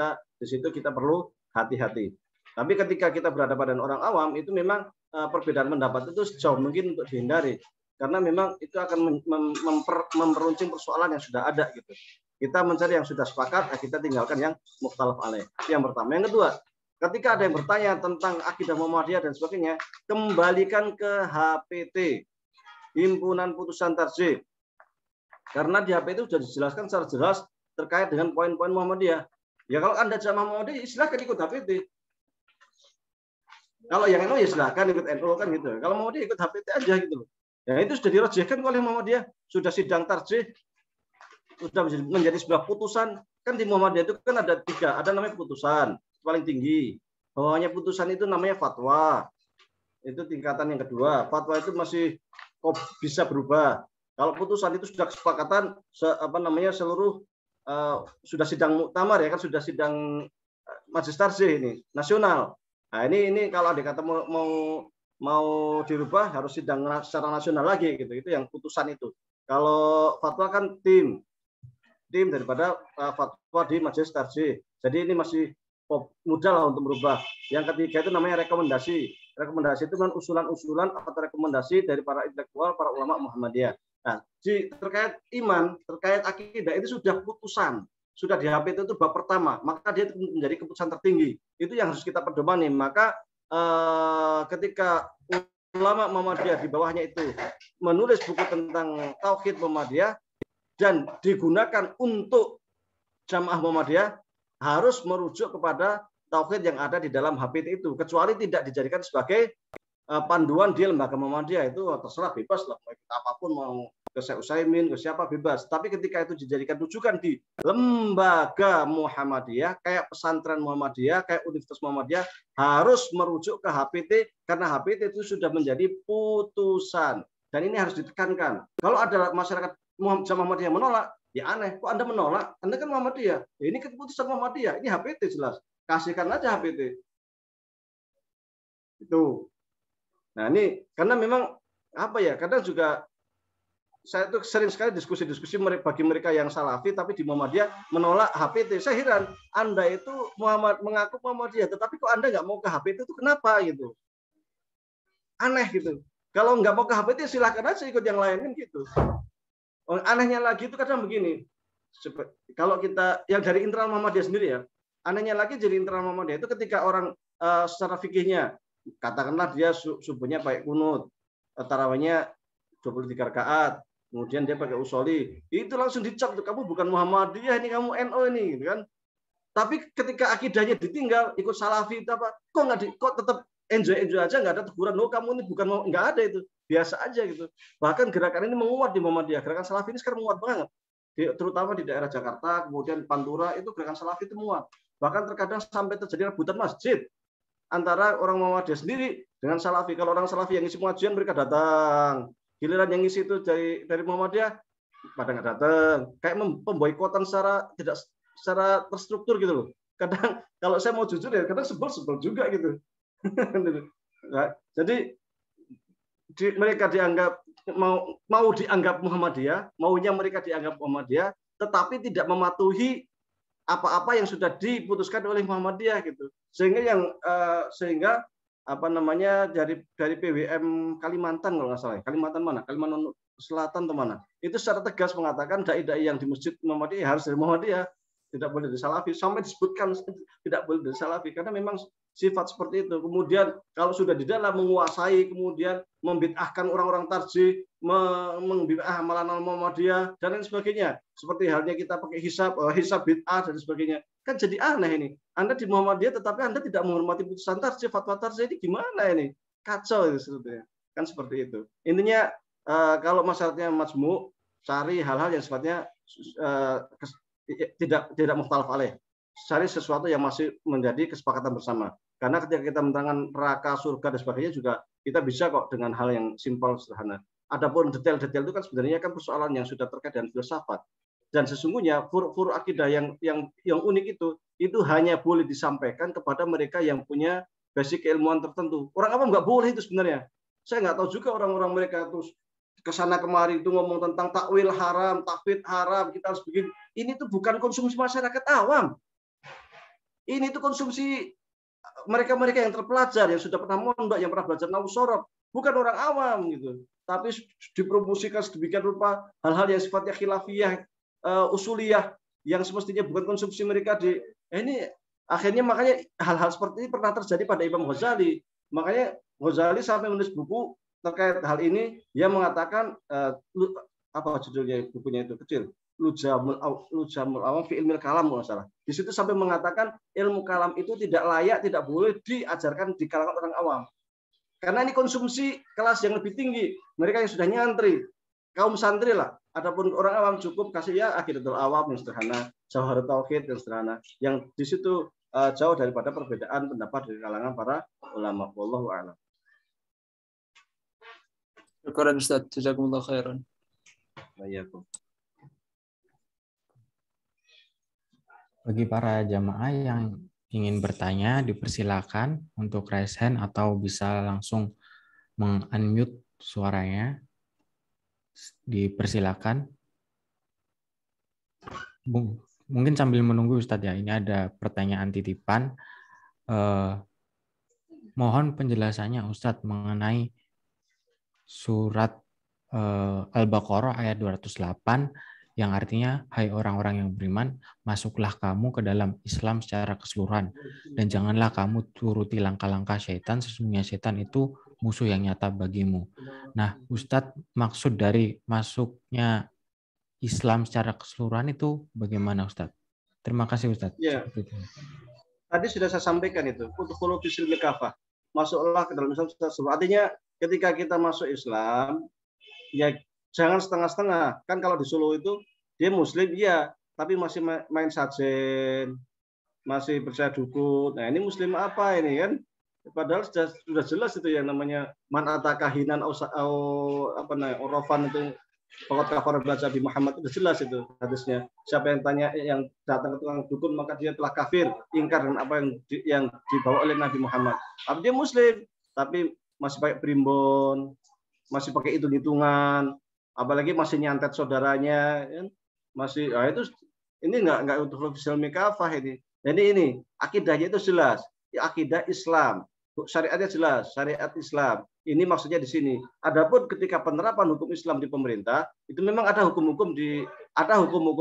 situ kita perlu hati-hati. Tapi ketika kita berhadapan dengan orang awam, itu memang perbedaan pendapat itu sejauh mungkin untuk dihindari. Karena memang itu akan memperuncing persoalan yang sudah ada gitu. Kita mencari yang sudah sepakat, kita tinggalkan yang mukhtalaf alaih. Itu yang pertama. Yang kedua, ketika ada yang bertanya tentang akidah Muhammadiyah dan sebagainya, kembalikan ke HPT, Himpunan Putusan Tarjih. Karena di HPT itu sudah dijelaskan secara jelas terkait dengan poin-poin Muhammadiyah. Ya kalau Anda jamaah Muhammadiyah, silahkan ikut HPT. Kalau yang NU ya silahkan ikut NU kan gitu. Kalau Muhammadiyah ikut HPT aja gitu. Ya itu sudah dirajihkan oleh Muhammadiyah, sudah sidang tarjih, sudah menjadi sebuah putusan. Kan di Muhammadiyah itu kan ada 3, ada namanya putusan paling tinggi. Bawahnya putusan itu namanya fatwa. Itu tingkatan yang kedua. Fatwa itu masih bisa berubah. Kalau putusan itu sudah kesepakatan seluruh sudah sidang muktamar ya kan, sudah sidang majelis tarjih ini nasional. Nah, ini kalau dikata mau dirubah harus sidang secara nasional lagi gitu. Itu yang putusan itu. Kalau fatwa kan tim daripada fatwa di majelis tarjih. Jadi ini masih mudah lah untuk berubah. Yang ketiga itu namanya rekomendasi. Rekomendasi itu kan usulan-usulan atau rekomendasi dari para intelektual, para ulama Muhammadiyah. Nah, terkait iman, terkait akidah itu sudah putusan, sudah di HPT itu bab pertama, maka dia menjadi keputusan tertinggi. Itu yang harus kita pedomani. Maka ketika ulama Muhammadiyah di bawahnya itu menulis buku tentang tauhid Muhammadiyah dan digunakan untuk jamaah Muhammadiyah, harus merujuk kepada tauhid yang ada di dalam HPT itu, kecuali tidak dijadikan sebagai panduan di lembaga Muhammadiyah. Itu terserah, bebas lah, mau ikut apapun, mau ke Syekh Utsaimin, ke siapa, bebas. Tapi ketika itu dijadikan rujukan di lembaga Muhammadiyah, kayak pesantren Muhammadiyah, kayak Universitas Muhammadiyah, harus merujuk ke HPT, karena HPT itu sudah menjadi putusan. Dan ini harus ditekankan. Kalau ada masyarakat Muhammadiyah menolak, ya aneh. Kok Anda menolak? Anda kan Muhammadiyah. Ya, ini keputusan Muhammadiyah. Ini HPT jelas. Kasihkan aja HPT. Itu. Nah ini karena memang apa ya? Kadang juga saya tuh sering sekali diskusi-diskusi bagi mereka yang Salafi tapi di Muhammadiyah menolak HPT. Saya heran, Anda itu mengaku Muhammadiyah, tetapi kok Anda nggak mau ke HPT itu kenapa gitu? Aneh gitu. Kalau nggak mau ke HPT silahkan aja ikut yang lain kan gitu. Anehnya lagi itu kadang begini. Kalau kita yang dari internal Muhammadiyah sendiri ya, anehnya lagi jadi internal Muhammadiyah itu ketika orang secara fikihnya, katakanlah dia subuhnya pakai kunut, tarawihnya 23 rakaat, kemudian dia pakai usoli, itu langsung dicap tuh, kamu bukan Muhammadiyah ini, kamu NU ini, gitu kan? Tapi ketika akidahnya ditinggal, ikut Salafi apa, kok tetap enjoy aja, nggak ada teguran, lo kamu ini bukan, nggak ada itu, biasa aja gitu. Bahkan gerakan ini menguat di Muhammadiyah, gerakan Salafi ini sekarang menguat banget, terutama di daerah Jakarta, kemudian Pantura itu gerakan Salafi itu menguat. Bahkan terkadang sampai terjadi rebutan masjid antara orang Muhammadiyah sendiri dengan Salafi. Kalau orang Salafi yang ngisi pengajian mereka datang, giliran yang ngisi itu dari Muhammadiyah pada nggak datang. Kayak pemboikotan secara terstruktur gitu loh. kadang kalau saya mau jujur ya kadang sebel juga gitu. Nah, jadi mereka dianggap mau dianggap Muhammadiyah, maunya mereka dianggap Muhammadiyah, tetapi tidak mematuhi apa-apa yang sudah diputuskan oleh Muhammadiyah gitu. Sehingga apa namanya dari PWM Kalimantan kalau nggak salah, Kalimantan mana? Kalimantan Selatan atau mana? Itu secara tegas mengatakan dai-dai yang di Masjid Muhammadiyah harus dari Muhammadiyah, tidak boleh dari Salafi. Sampai disebutkan tidak boleh dari Salafi karena memang sifat seperti itu. Kemudian kalau sudah di dalam menguasai, kemudian membid'ahkan orang-orang tarjih, membid'ah amalan Muhammadiyah dan lain sebagainya. Seperti halnya kita pakai hisab bid'ah dan sebagainya. Kan jadi aneh ini. Anda di Muhammadiyah tetapi Anda tidak menghormati putusan tarjih, fatwa tarjih, ini gimana ini? Kacau itu sebetulnya. Kan seperti itu. Intinya kalau masalahnya majmu', cari hal-hal yang sifatnya tidak mukhtalaf alaih. Cari sesuatu yang masih menjadi kesepakatan bersama. Karena ketika kita menerangkan neraka, surga dan sebagainya juga kita bisa kok dengan hal yang simpel sederhana. Adapun detail-detail itu kan sebenarnya kan persoalan yang sudah terkait dengan filsafat. Dan sesungguhnya fur akidah yang unik itu hanya boleh disampaikan kepada mereka yang punya basic keilmuan tertentu. Orang awam nggak boleh itu sebenarnya. Saya nggak tahu juga orang-orang mereka terus kesana kemari itu ngomong tentang takwil haram, tafwid haram, kita harus begini. Ini tuh bukan konsumsi masyarakat awam. Ini tuh konsumsi mereka-mereka yang terpelajar, yang sudah pernah mondok, yang pernah belajar nahwu shorof, bukan orang awam gitu. Tapi dipromosikan sedemikian rupa hal-hal yang sifatnya khilafiyah, usuliyah, yang semestinya bukan konsumsi mereka ini akhirnya makanya hal-hal seperti ini pernah terjadi pada Imam Ghazali. Makanya Ghazali sampai menulis buku terkait hal ini, dia mengatakan apa judulnya bukunya itu kecil. Lujamul Awam fi ilmil kalam kalau salah. Di situ sampai mengatakan ilmu kalam itu tidak layak, tidak boleh diajarkan di kalangan orang awam. Karena ini konsumsi kelas yang lebih tinggi. Mereka yang sudah nyantri, kaum santri lah. Adapun orang awam cukup kasih ya Aqidatul Awam yang sederhana, Jawharut Tauhid yang sederhana, yang di situ jauh daripada perbedaan pendapat dari kalangan para ulama. Wallahu a'lam. Syukran Ustaz, jazakumullah khairan. Waalaikumsalam. Bagi para jamaah yang ingin bertanya, dipersilakan untuk raise hand atau bisa langsung meng-unmute suaranya. Dipersilakan. Mungkin sambil menunggu Ustadz ya, ini ada pertanyaan titipan. Mohon penjelasannya Ustadz mengenai surat Al-Baqarah ayat 208 yang artinya, hai orang-orang yang beriman, masuklah kamu ke dalam Islam secara keseluruhan, dan janganlah kamu turuti langkah-langkah syaitan, sesungguhnya syaitan itu musuh yang nyata bagimu. Nah, Ustadz, maksud dari masuknya Islam secara keseluruhan itu bagaimana Ustadz? Terima kasih Ustadz. Ya. Tadi sudah saya sampaikan itu, udkhulu fis silmi kafah. Masuklah ke dalam Islam secara keseluruhan. Artinya ketika kita masuk Islam, ya jangan setengah-setengah. Kan kalau di Solo itu dia Muslim, iya, tapi masih main sajen, masih percaya dukun. Nah ini Muslim apa ini kan? Padahal sudah jelas itu yang namanya man atakahinan orofan itu pokok kafar belajar di Muhammad itu jelas itu hadisnya. Siapa yang tanya yang datang ke tukang dukun maka dia telah kafir, ingkar dengan apa yang dibawa oleh Nabi Muhammad. Tapi dia Muslim, tapi masih pakai primbon, masih pakai hitung-hitungan, apalagi masih nyantet saudaranya, kan? Masih, itu ini nggak untuk official mikafah ini. Jadi ini akidahnya itu jelas, ya, akidah Islam, syariatnya jelas, syariat Islam. Ini maksudnya di sini. Adapun ketika penerapan hukum Islam di pemerintah, itu memang ada hukum-hukum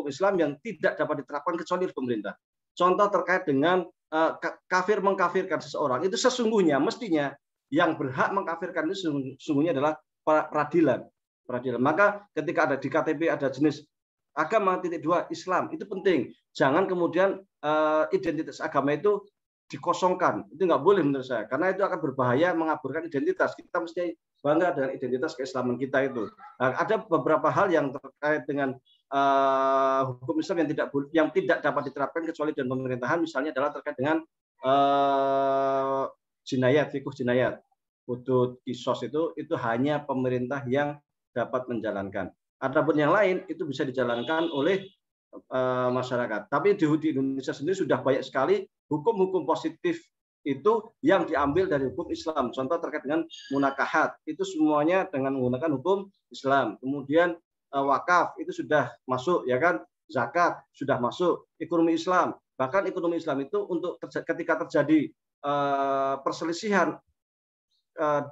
Islam yang tidak dapat diterapkan kecuali di pemerintah. Contoh terkait dengan kafir mengkafirkan seseorang, itu sesungguhnya mestinya yang berhak mengkafirkan itu sesungguhnya adalah peradilan. Maka ketika ada di KTP ada jenis agama .2 Islam, itu penting. Jangan kemudian identitas agama itu dikosongkan. Itu nggak boleh menurut saya, karena itu akan berbahaya mengaburkan identitas. Kita mesti bangga dengan identitas keislaman kita itu. Nah, ada beberapa hal yang terkait dengan hukum Islam yang tidak dapat diterapkan kecuali dengan pemerintahan. Misalnya adalah terkait dengan jinayat, fikih jinayat, hudud, kisos itu hanya pemerintah yang dapat menjalankan. Adapun yang lain itu bisa dijalankan oleh masyarakat. Tapi di Indonesia sendiri sudah banyak sekali hukum-hukum positif itu yang diambil dari hukum Islam. Contoh terkait dengan munakahat, itu semuanya dengan menggunakan hukum Islam. Kemudian wakaf itu sudah masuk, ya kan? Zakat sudah masuk. Ekonomi Islam, bahkan ekonomi Islam itu untuk ketika terjadi perselisihan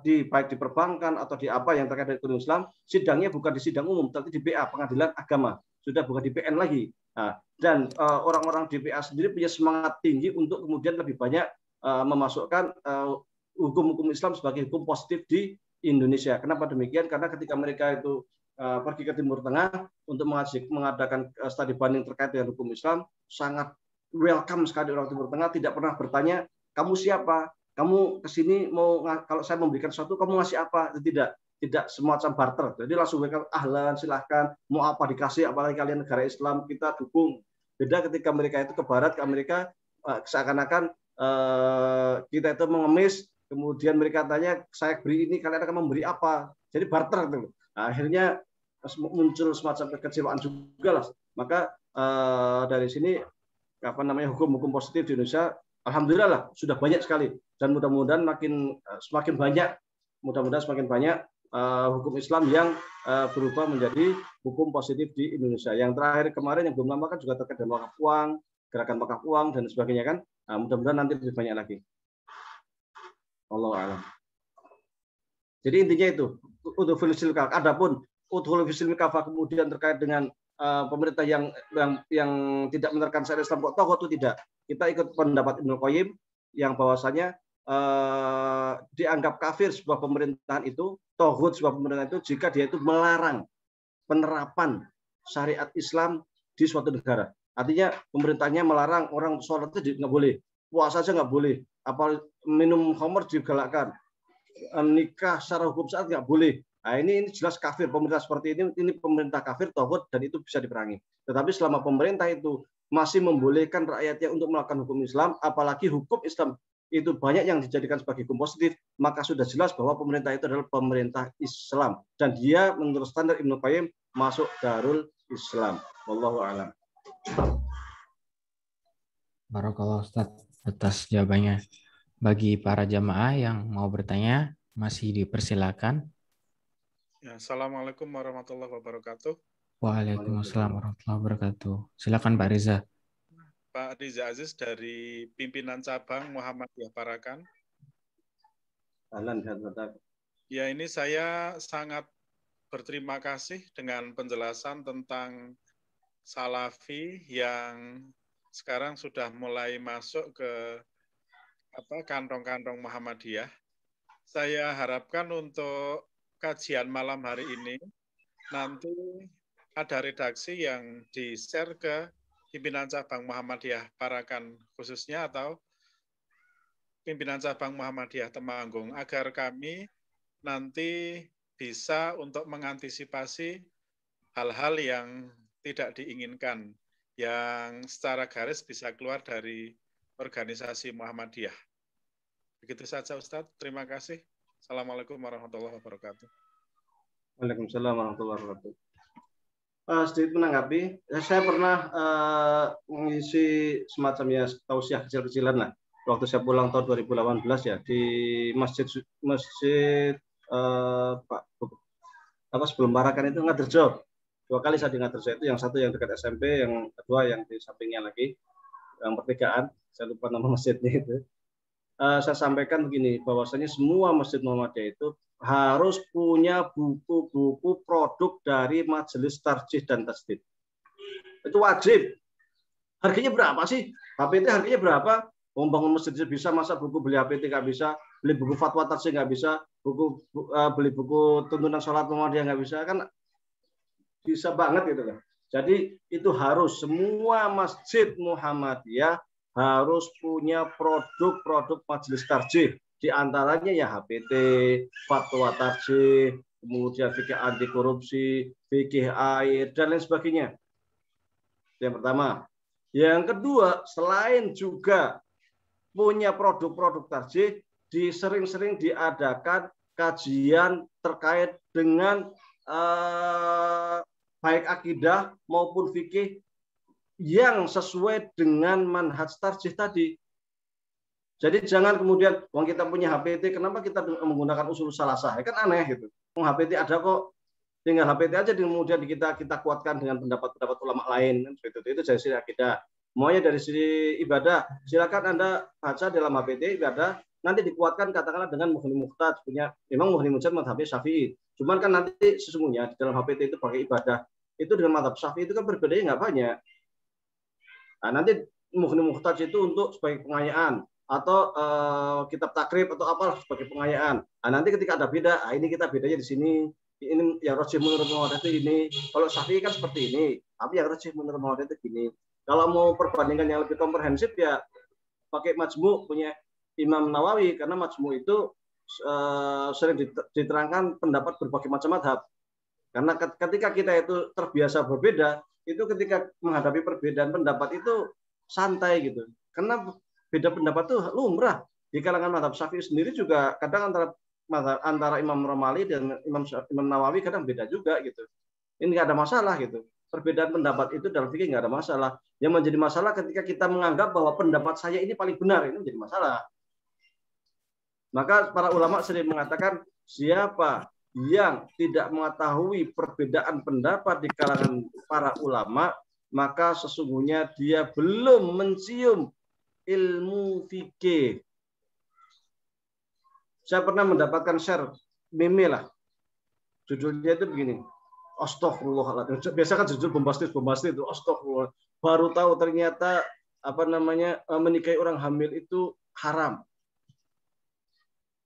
baik di perbankan atau di apa yang terkait dengan ekonomi Islam, sidangnya bukan di sidang umum, tapi di BA, pengadilan agama, sudah bukan di PN lagi. Nah, dan orang-orang di BA sendiri punya semangat tinggi untuk kemudian lebih banyak memasukkan hukum-hukum Islam sebagai hukum positif di Indonesia. Kenapa demikian? Karena ketika mereka itu pergi ke Timur Tengah untuk mengadakan studi banding terkait dengan hukum Islam, sangat welcome sekali orang Timur Tengah, tidak pernah bertanya, kamu siapa? Kamu kesini mau, kalau saya memberikan sesuatu, kamu ngasih apa? Tidak semacam barter. Jadi langsung welcome, ahlan, silahkan, mau apa dikasih, apalagi kalian negara Islam, kita dukung. Beda ketika mereka itu ke Barat, ke Amerika, seakan-akan kita itu mengemis, kemudian mereka tanya, saya beri ini, kalian akan memberi apa? Jadi barter gitu. Nah, akhirnya muncul semacam kekecewaan juga lah. Maka dari sini hukum-hukum positif di Indonesia, alhamdulillah lah sudah banyak sekali, dan mudah-mudahan semakin banyak hukum Islam yang berubah menjadi hukum positif di Indonesia. Yang terakhir kemarin yang belum lama kan juga terkait dengan wakaf uang, gerakan wakaf uang dan sebagainya kan. Mudah-mudahan nanti lebih banyak lagi. Wallahu a'lam. Jadi intinya itu, udhul fil kafah. Adapun udhul fil kafah kemudian terkait dengan pemerintah yang tidak menerapkan syariat Islam kok tokoh itu tidak. Kita ikut pendapat Ibnu Qayyim yang bahwasanya dianggap kafir sebuah pemerintahan itu, toghut sebuah pemerintahan itu jika dia itu melarang penerapan syariat Islam di suatu negara. Artinya pemerintahnya melarang orang sholat itu nggak boleh, puasa aja nggak boleh, apa minum khamr digalakkan, nikah secara hukum syariat nggak boleh. Nah, ini jelas kafir. Pemerintah seperti ini pemerintah kafir, toghut, dan itu bisa diperangi. Tetapi selama pemerintah itu masih membolehkan rakyatnya untuk melakukan hukum Islam, apalagi hukum Islam itu banyak yang dijadikan sebagai hukum positif, maka sudah jelas bahwa pemerintah itu adalah pemerintah Islam, dan dia menurut standar Ibnu Qayyim masuk Darul Islam. Wallahu a'lam. Barakallahu Ustaz atas jawabannya. Bagi para jamaah yang mau bertanya, masih dipersilakan. Ya, Assalamualaikum warahmatullahi wabarakatuh. Waalaikumsalam warahmatullahi wabarakatuh. Silakan Pak Riza. Pak Riza Aziz dari pimpinan cabang Muhammadiyah Parakan. Ya, ini saya sangat berterima kasih dengan penjelasan tentang Salafi yang sekarang sudah mulai masuk ke kantong-kantong Muhammadiyah. Saya harapkan untuk kajian malam hari ini nanti ada redaksi yang di-share ke pimpinan cabang Muhammadiyah Parakan khususnya atau pimpinan cabang Muhammadiyah Temanggung agar kami nanti bisa untuk mengantisipasi hal-hal yang tidak diinginkan yang secara garis bisa keluar dari organisasi Muhammadiyah. Begitu saja Ustadz, terima kasih. Assalamualaikum warahmatullahi wabarakatuh. Waalaikumsalam warahmatullahi wabarakatuh. Sedikit menanggapi, saya pernah mengisi semacam ya tausiah kecil-kecilan lah. Waktu saya pulang tahun 2018 ya di masjid sebelum Parakan itu Ngaderjo. 2 kali saya di Ngaderjo itu, yang satu yang dekat SMP, yang kedua yang di sampingnya lagi, yang Pertigaan. Saya lupa nama masjidnya itu. Saya sampaikan begini, bahwasanya semua masjid Muhammadiyah itu harus punya buku-buku produk dari Majelis Tarjih dan Tasdid. Itu wajib. Harganya berapa sih? HPT harganya berapa? Membangun masjid bisa, masa buku beli HPT nggak bisa, beli buku fatwa tarjih nggak bisa, beli buku tuntunan sholat Muhammadiyah nggak bisa, kan bisa banget gitu kan. Jadi itu harus semua masjid Muhammadiyah harus punya produk-produk Majelis Tarjih. Di antaranya ya HPT, fatwa tarjih, kemudian fikih anti korupsi, fikih air, dan lain sebagainya. Yang pertama. Yang kedua, selain juga punya produk-produk tarjih, sering-sering diadakan kajian terkait dengan baik akidah maupun fikih yang sesuai dengan manhaj tarjih tadi. Jadi jangan kemudian, wong kita punya HPT, kenapa kita menggunakan usul salasah? Kan aneh gitu. HPT ada kok, tinggal HPT aja, kemudian kita kuatkan dengan pendapat-pendapat ulama lain. Itu dari sisi akidah. Maunya dari sisi ibadah, silakan Anda baca dalam HPT ibadah, nanti dikuatkan katakanlah dengan Mughni Muhtaj, punya memang Mughni Muhtaj mazhabnya Syafi'i. Cuman kan nanti sesungguhnya di dalam HPT itu pakai ibadah, itu dengan mazhab Syafi'i itu kan berbedanya nggak banyak. Nah, nanti Mughni Muhtaj itu untuk sebagai pengayaan, atau kitab takrib atau apa sebagai pengayaan. Nah, nanti ketika ada beda, ini kita bedanya di sini. Ini yang rajih menurut Muhammad itu ini. Kalau Syafi'i kan seperti ini, tapi yang rajih menurut Muhammad itu gini. Kalau mau perbandingan yang lebih komprehensif ya pakai Majmu' punya Imam Nawawi, karena Majmu' itu sering diterangkan pendapat berbagai macam mazhab. Karena ketika kita itu terbiasa berbeda, itu ketika menghadapi perbedaan pendapat itu santai gitu. Karena beda pendapat itu lumrah. Di kalangan mazhab Syafi'i sendiri juga kadang antara Imam Romali dan Imam Nawawi kadang beda juga gitu. Ini nggak ada masalah gitu. Perbedaan pendapat itu dalam fikih nggak ada masalah. Yang menjadi masalah ketika kita menganggap bahwa pendapat saya ini paling benar, ini menjadi masalah. Maka para ulama sering mengatakan siapa yang tidak mengetahui perbedaan pendapat di kalangan para ulama, maka sesungguhnya dia belum mencium ilmu fikih. Saya pernah mendapatkan share meme lah. Judulnya itu begini. Astagfirullahaladzim. Biasa kan judul bombastis itu. Astagfirullah. Baru tahu ternyata menikahi orang hamil itu haram.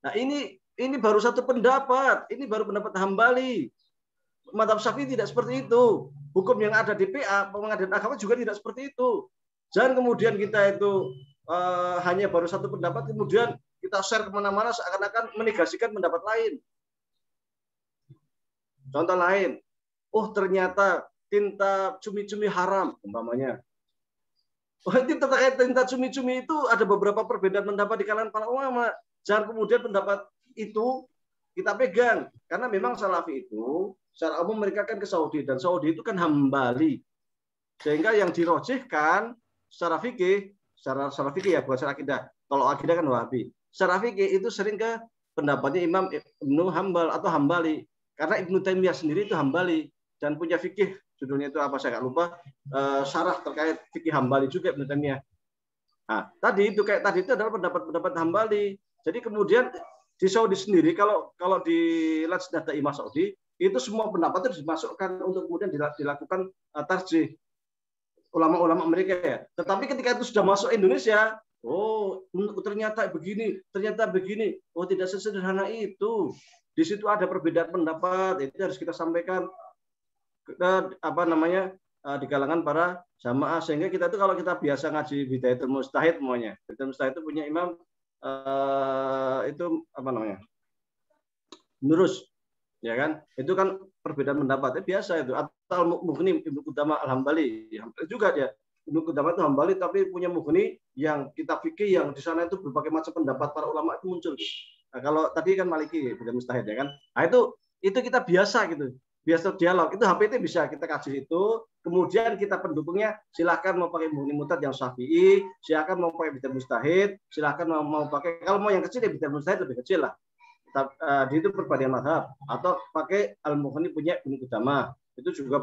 Nah, ini baru satu pendapat. Ini baru pendapat Hambali. Mazhab Syafi'i tidak seperti itu. Hukum yang ada di PA, Pengadilan Agama juga tidak seperti itu. Jangan kemudian kita itu hanya baru satu pendapat, kemudian kita share kemana-mana seakan-akan menegasikan pendapat lain. Contoh lain, oh ternyata tinta cumi-cumi haram, umpamanya. Oh, tinta cumi-cumi itu ada beberapa perbedaan pendapat di kalangan para ulama. Jangan kemudian pendapat itu kita pegang. Karena memang Salafi itu, secara umum mereka kan ke Saudi, dan Saudi itu kan Hambali. Sehingga yang dirojihkan secara fikih ya, bukan secara akidah. Kalau akidah kan Wahabi. Secara fikih itu sering ke pendapatnya Imam Ibnu Hambal atau Hambali. Karena Ibnu Taimiyah sendiri itu Hambali dan punya fikih, judulnya itu apa saya nggak lupa, syarah terkait fikih Hambali juga Ibnu Taimiyah. Nah, tadi itu adalah pendapat-pendapat Hambali. Jadi kemudian di Saudi sendiri, kalau di Lajnah Daimah Saudi, itu semua pendapat itu dimasukkan untuk kemudian dilakukan tarjih ulama-ulama mereka ya. Tetapi ketika itu sudah masuk Indonesia, oh ternyata begini. Oh tidak sesederhana itu. Di situ ada perbedaan pendapat, itu harus kita sampaikan di kalangan para jamaah, sehingga kita itu kalau kita biasa ngaji Bidayatul Mujtahid semuanya. Bidayatul Mujtahid itu punya imam Nurus, ya kan? Itu kan perbedaan pendapat, biasa itu. Atau Mughni Ibnu Qudamah Al-Hambali juga dia. Ibnu Qudamah itu Hambali tapi punya Mughni yang kitab fikih yang di sana itu berbagai macam pendapat para ulama itu muncul. Nah, kalau tadi kan Maliki bukan mustahid ya kan. Nah, itu kita biasa gitu. Biasa dialog. Itu HPT bisa kita kaji itu. Kemudian kita pendukungnya silahkan mau pakai Mughni Muhtaj yang Syafi'i, silahkan mau pakai Bidayatul Mujtahid, silahkan mau pakai, kalau mau yang kecil ya Bidayatul Mujtahid lebih kecil lah. Di itu perbandingan mazhab, atau pakai Al-Mughni punya Ibnu Qudamah. Itu juga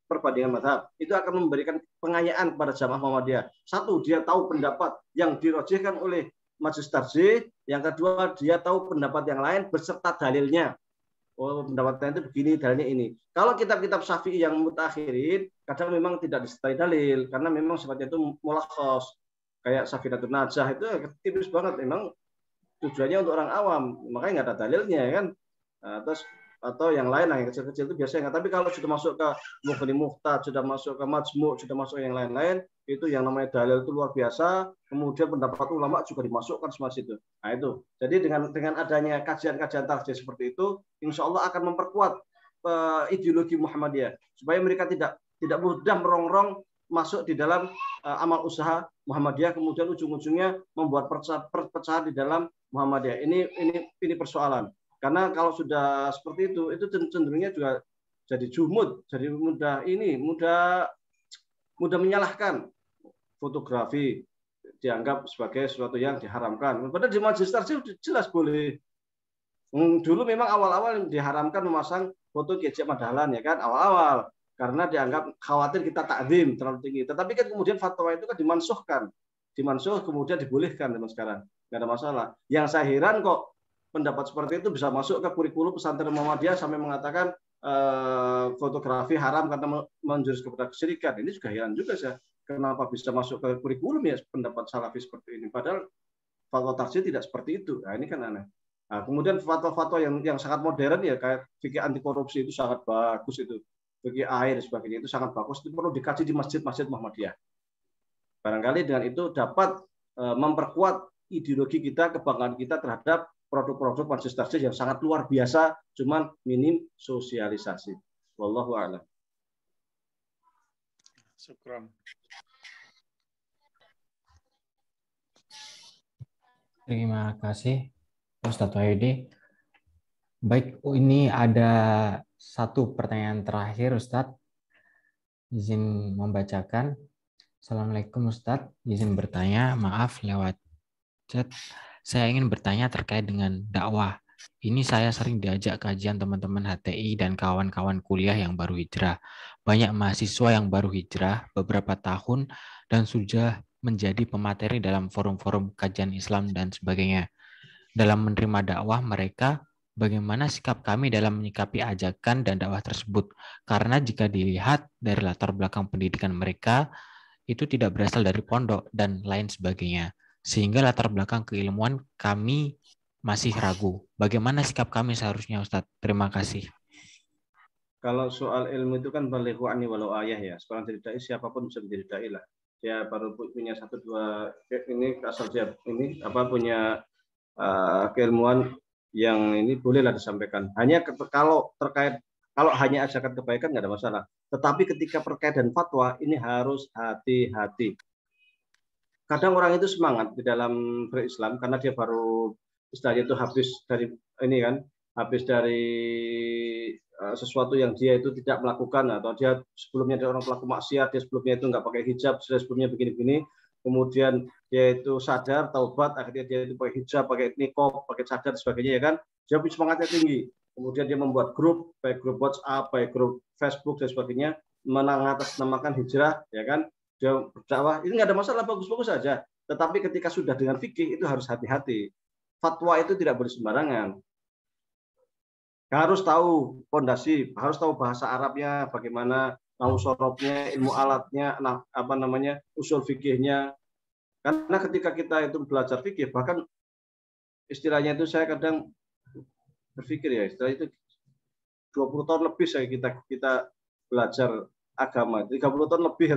perbandingan mazhab. Itu akan memberikan pengayaan kepada jamaah Muhammadiyah. Satu, dia tahu pendapat yang dirojihkan oleh majelis tarjih. Yang kedua, dia tahu pendapat yang lain beserta dalilnya. Oh, pendapatnya itu begini, dalilnya ini. Kalau kitab-kitab Syafi'i yang mutakhirin, kadang memang tidak disertai dalil, karena memang sifatnya itu mulakhos. Kayak Safinatun Najah itu tipis banget, memang tujuannya untuk orang awam, makanya nggak ada dalilnya kan. Nah, terus atau yang lain yang kecil-kecil itu biasanya nggak. Tapi kalau sudah masuk ke Mughni Muhtaj, sudah masuk ke Majmu', sudah masuk yang lain-lain, itu yang namanya dalil itu luar biasa. Kemudian pendapat ulama juga dimasukkan semua situ. Nah itu. Jadi dengan adanya kajian-kajian tarjih seperti itu, insya Allah akan memperkuat ideologi Muhammadiyah supaya mereka tidak mudah merongrong masuk di dalam amal usaha Muhammadiyah, kemudian ujung-ujungnya membuat perpecahan di dalam Muhammadiyah. Ini persoalan. Karena kalau sudah seperti itu cenderungnya juga jadi jumud, jadi mudah mudah menyalahkan. Fotografi dianggap sebagai sesuatu yang diharamkan. Padahal di majelis tarjih jelas boleh. Dulu memang awal-awal diharamkan memasang foto Kiai Haji Ahmad Dahlan ya kan, awal-awal. Karena dianggap khawatir kita takdim terlalu tinggi. Tetapi kan kemudian fatwa itu kan dimansuhkan. Dimansuh kemudian dibolehkan zaman sekarang. Nggak ada masalah. Yang saya heran kok pendapat seperti itu bisa masuk ke kurikulum pesantren Muhammadiyah sampai mengatakan fotografi haram karena menjurus kepada kesyirikan. Ini juga heran juga saya. Kenapa bisa masuk ke kurikulum ya pendapat salafi seperti ini? Padahal fatwa tarjih tidak seperti itu. Nah, ini kan aneh. Nah, kemudian fatwa-fatwa yang sangat modern ya kayak fikih anti korupsi itu sangat bagus itu. Fikih air dan sebagainya itu sangat bagus. Itu perlu dikaji di masjid-masjid Muhammadiyah. Barangkali dengan itu dapat memperkuat ideologi kita, kebanggaan kita terhadap produk-produk majelis tarjih yang sangat luar biasa, cuman minim sosialisasi. Wallahu a'lam. Syukran. Terima kasih Ustadz Wahyudi. Baik, ini ada satu pertanyaan terakhir Ustadz. Izin membacakan. Assalamualaikum Ustadz, izin bertanya, maaf lewat chat. Saya ingin bertanya terkait dengan dakwah. Ini saya sering diajak kajian teman-teman HTI dan kawan-kawan kuliah yang baru hijrah. Banyak mahasiswa yang baru hijrah beberapa tahun dan sudah menjadi pemateri dalam forum-forum kajian Islam dan sebagainya. Dalam menerima dakwah mereka, bagaimana sikap kami dalam menyikapi ajakan dan dakwah tersebut? Karena jika dilihat dari latar belakang pendidikan mereka, itu tidak berasal dari pondok dan lain sebagainya. Sehingga latar belakang keilmuan kami masih ragu. Bagaimana sikap kami seharusnya Ustadz? Terima kasih. Kalau soal ilmu itu kan balighu anni walau ayah ya. Seorang jadi dai siapapun bisa menjadi dai lah. Dia baru punya 1-2 ini asal dia ini punya keilmuan yang ini bolehlah disampaikan. Hanya kalau hanya ajakan kebaikan nggak ada masalah. Tetapi ketika terkait dan fatwa ini harus hati-hati. Kadang orang itu semangat di dalam berislam karena dia baru istilahnya itu habis dari sesuatu yang dia itu tidak melakukan, atau dia sebelumnya dia orang pelaku maksiat, dia sebelumnya itu nggak pakai hijab, sebelumnya begini-begini, kemudian dia itu sadar, taubat, akhirnya dia itu pakai hijab, pakai niqab, pakai cadar dan sebagainya ya kan, dia semangatnya tinggi, kemudian dia membuat grup, baik grup WhatsApp, baik grup Facebook dan sebagainya, mengatasnamakan hijrah ya kan, dia berdakwah, ini nggak ada masalah, bagus-bagus saja. Tetapi ketika sudah dengan fikih itu harus hati-hati. Fatwa itu tidak boleh sembarangan. Harus tahu fondasi, harus tahu bahasa Arabnya, bagaimana, tahu sorobnya, ilmu alatnya, usul fikihnya. Karena ketika kita itu belajar fikih, bahkan istilahnya itu saya kadang berpikir ya, istilah itu 20 tahun lebih kita belajar agama, 30 tahun lebih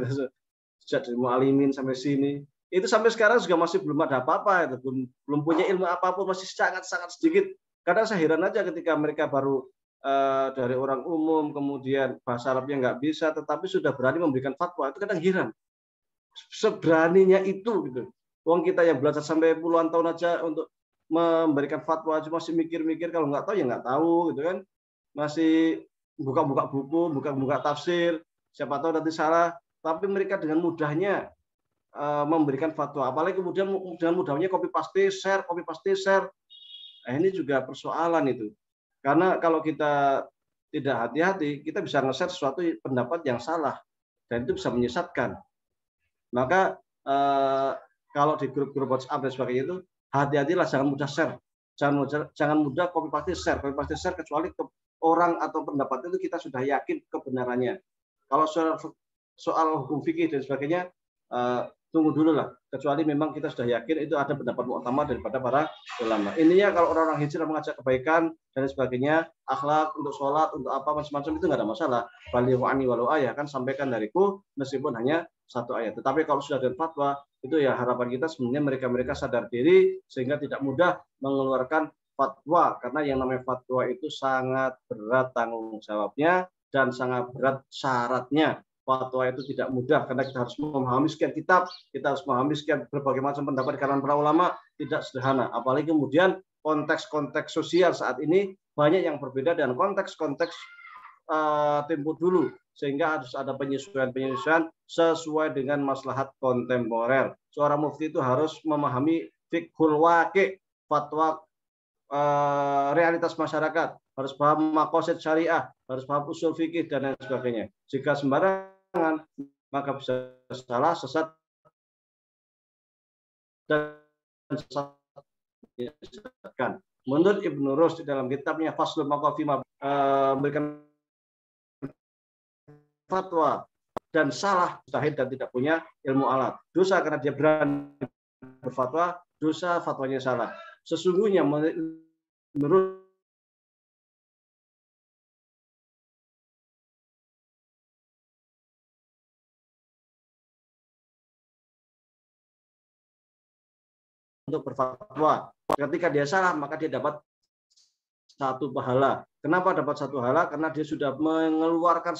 sejak dari mu'alimin sampai sini. Itu sampai sekarang juga masih belum ada apa-apa, belum punya ilmu apapun, masih sangat-sangat sedikit. Kadang saya heran aja ketika mereka baru dari orang umum, kemudian bahasa Arabnya nggak bisa, tetapi sudah berani memberikan fatwa. Itu kadang heran. Seberaninya itu, gitu. Uang kita yang belajar sampai puluhan tahun aja untuk memberikan fatwa, cuma masih mikir-mikir, kalau nggak tahu ya nggak tahu, gitu kan. Masih buka-buka buku, buka-buka tafsir, siapa tahu nanti salah. Tapi mereka dengan mudahnya memberikan fatwa. Apalagi kemudian dengan mudahnya copy paste share. Nah, ini juga persoalan itu. Karena kalau kita tidak hati-hati, kita bisa nge-share sesuatu pendapat yang salah dan itu bisa menyesatkan. Maka kalau di grup-grup WhatsApp dan sebagainya itu hati-hatilah, jangan mudah share. Jangan mudah copy paste share. Copy paste share kecuali ke orang atau pendapat itu kita sudah yakin kebenarannya. Kalau soal hukum fikih dan sebagainya, tunggu dulu lah. Kecuali memang kita sudah yakin itu ada pendapat utama daripada para ulama. Ininya kalau orang-orang hijrah mengajak kebaikan dan sebagainya, akhlak untuk sholat, untuk apa macam-macam itu nggak ada masalah. Balighu anni walau ayah, kan sampaikan dariku meskipun hanya 1 ayat. Tetapi kalau sudah ada fatwa, itu ya harapan kita sebenarnya mereka sadar diri sehingga tidak mudah mengeluarkan fatwa, karena yang namanya fatwa itu sangat berat tanggung jawabnya dan sangat berat syaratnya. Fatwa itu tidak mudah karena kita harus memahami sekian kitab, kita harus memahami sekian berbagai macam pendapat di kalangan para ulama, tidak sederhana. Apalagi kemudian konteks-konteks sosial saat ini banyak yang berbeda dengan konteks-konteks tempo dulu, sehingga harus ada penyesuaian sesuai dengan maslahat kontemporer. Seorang mufti itu harus memahami fiqhul waqi', fatwa realitas masyarakat, harus paham maqasid syariah, harus paham usul fikih dan lain sebagainya. Jika sembarangan maka bisa salah, sesat dan sesatkan. Menurut Ibnu Rusd dalam kitabnya Faslul Maqafi memberikan fatwa dan salah, mustahil dan tidak punya ilmu alat. Dosa karena dia berani berfatwa, dosa fatwanya salah. Sesungguhnya menurut untuk berfatwa, ketika dia salah maka dia dapat satu pahala. Kenapa dapat satu pahala? Karena dia sudah mengeluarkan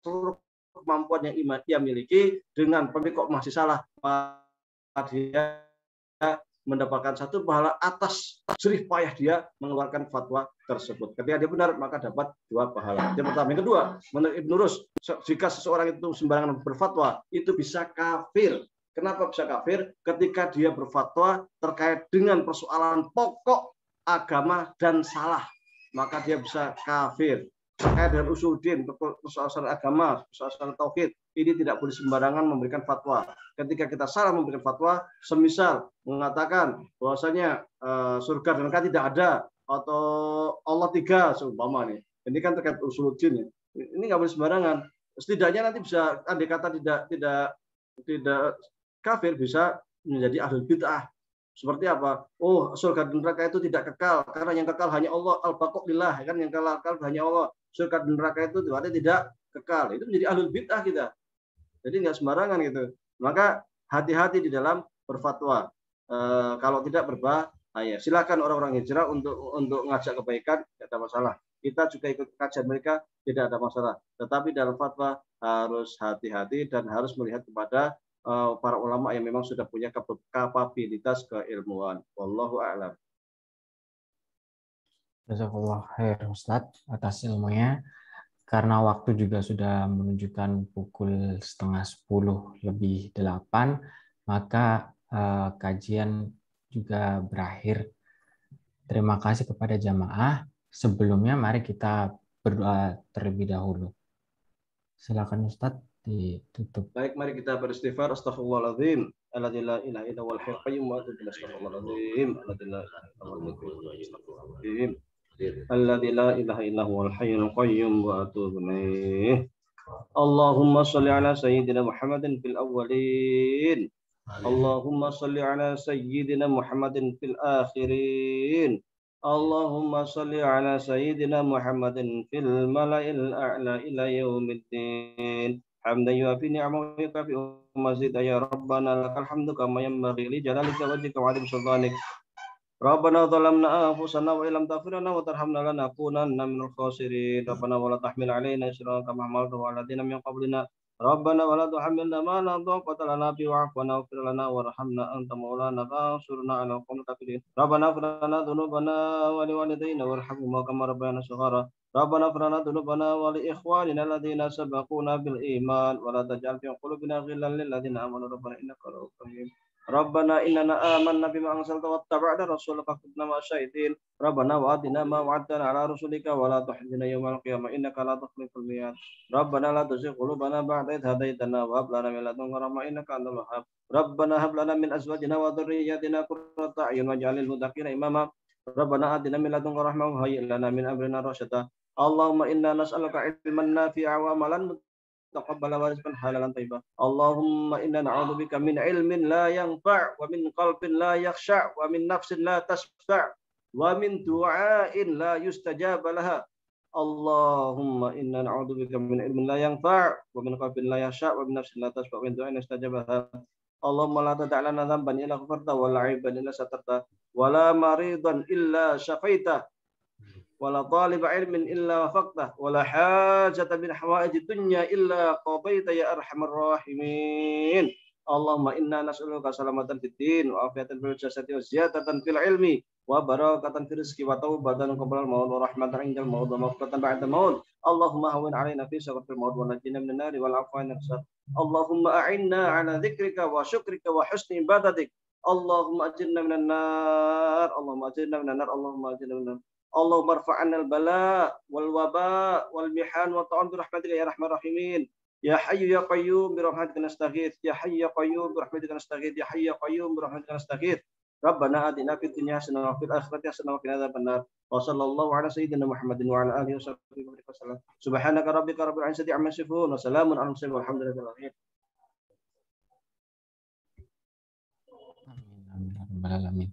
seluruh kemampuan yang ia miliki. Dengan kok masih salah, maka dia mendapatkan satu pahala atas jerih payah dia mengeluarkan fatwa tersebut. Ketika dia benar maka dapat dua pahala. Yang pertama. Yang kedua, menurut Ibnu Rusd, jika seseorang itu sembarangan berfatwa itu bisa kafir. Kenapa bisa kafir? Ketika dia berfatwa terkait dengan persoalan pokok agama dan salah, maka dia bisa kafir. Terkait dengan usuluddin, persoalan agama, persoalan tauhid, ini tidak boleh sembarangan memberikan fatwa. Ketika kita salah memberikan fatwa, semisal mengatakan bahwasanya surga dan neraka tidak ada, atau Allah tiga, seumpama nih. Ini kan terkait usuluddin. Ini nggak boleh sembarangan. Setidaknya nanti bisa, andai kata tidak kafir, bisa menjadi ahlul bid'ah. Seperti apa? Oh, surga dan neraka itu tidak kekal karena yang kekal hanya Allah, al-baqa'u lillah, kan yang kekal hanya Allah. Surga dan neraka itu tidak kekal. Itu menjadi ahlul bid'ah kita. Jadi nggak sembarangan gitu. Maka hati-hati di dalam berfatwa. Kalau tidak berbahaya. Silakan orang-orang hijrah untuk ngajak kebaikan, tidak ada masalah. Kita juga ikut kajian mereka, tidak ada masalah. Tetapi dalam fatwa harus hati-hati dan harus melihat kepada para ulama yang memang sudah punya kapabilitas keilmuan. Wallahu a'lam. Jazakallah khair Ustaz atas ilmunya. Karena waktu juga sudah menunjukkan pukul 9:30 maka kajian juga berakhir. Terima kasih kepada jamaah. Sebelumnya mari kita berdoa terlebih dahulu. Silakan Ustaz. Ditutup. Baik, mari kita beristighfar. Astaghfirullahaladzim. Alladzi la ilaha illa huwal hayyul qayyum wa atubu ilaih. Astaghfirullahaladzim. Alladzi la ilaha illa huwal hayyul qayyum wa atubu ilaih. Allahumma shalli ala sayyidina Muhammadin fil awwalin. Allahumma shalli ala sayyidina Muhammadin fil akhirin. Allahumma shalli ala sayyidina Muhammadin fil mala'il a'la ila yaumiddin. حمدا يوافي نعمه ويكافئ مزيدا يا ربنا لك الحمد كما ينبغي لجلالك وجهك وعظيم سلطانك. ربنا ظلمنا انفسنا وان لم تغفر لنا وترحمنا لنكونن من الخاسرين. ربنا ولا تحمل علينا إصرا كما حملته على الذين من قبلنا. ربنا ولا تحملنا ما لا طاقة لنا به واعف عنا واغفر لنا وارحمنا أنت مولانا فانصرنا على القوم الكافرين. ربنا اغفر لنا ذنوبنا ولوالدينا وارحمهما كما ربيانا صغارا. ربنا اغفر لنا ذنوبنا ولإخواننا الذين سبقونا بالإيمان ولا تجعل في قلوبنا غلا للذين آمنوا ربنا إنك رؤوف رحيم. ربنا إننا آمنا بما أنزلت واتبعنا رسولك فاكتبنا مع الشاهدين. ربنا وآتنا ما وعدتنا على رسلك ولا تحزنا يوم القيامة إنك لا تخلف الميعاد. ربنا لا تزغ قلوبنا بعد إذ هديتنا وهب لنا من لدنك رحمة إنك أنت الوهاب. ربنا هب لنا من أزواجنا وذرياتنا قرة أعين واجعل للمتقين إماما. ربنا آتنا من لدنك رحمة وهيئ لنا من أمرنا رشدا. اللهم إنا نسألك علما نافعا وعملا تقبل ورزقا حلالا طيبا. اللهم إنا نعوذ بك من علم لا ينفع ومن قلب لا يخشع ومن نفس لا تشبع ومن دعاء لا يستجاب لها. اللهم إنا نعوذ بك من علم لا ينفع ومن قلب لا يخشع ومن نفس لا تشبع ومن دعاء لا يستجاب لها. اللهم لا تدع لنا ذنبا إلا غفرته ولا عيبا إلا سترته ولا مريضا إلا شفيته ولا طالب علم إلا وفقته ولا حاجة من حوائج الدنيا إلا قضيت يا أرحم الراحمين. Allahumma inna nas'aluka salamatan fid din wa afiatan fil jasadi wa ziyadatan fil ilmi wa barakatan fil rizqi wa taubatan qabla al-maut wa rahmatan 'indal maut wa maghfiratan ba'da al-maut. Allahumma hawwin 'alaina fi sakaratil maut wa najjina minan nari wal 'afwa 'anil hisab. Allahumma a'inna 'ala dzikrika wa syukrika wa husni ibadatik. Allahumma ajirna minan nar. Allahumma ajirna minan nar. Allahumma ajirna minan nar. Allahumma rfa'anna al-bala wal waba wal mihan wa ta'am bi rahmatika ya arhamar rahimin. Ya Hayyu ya Qayyum bi rahmatika nastaghits. Ya Hayyu ya Qayyum bi rahmatika nastaghits. Ya Hayyu ya Qayyum bi rahmatika nastaghits. Rabbana atina fid dunya hasanah wa fil akhirati hasanah wa qina adzabannar. Wa sallallahu ala sayyidina Muhammadin wa ala alihi wasallam. Subhanaka rabbika rabbil izzati amma yasifun wa salamun alal mursalin walhamdulillahi rabbil alamin.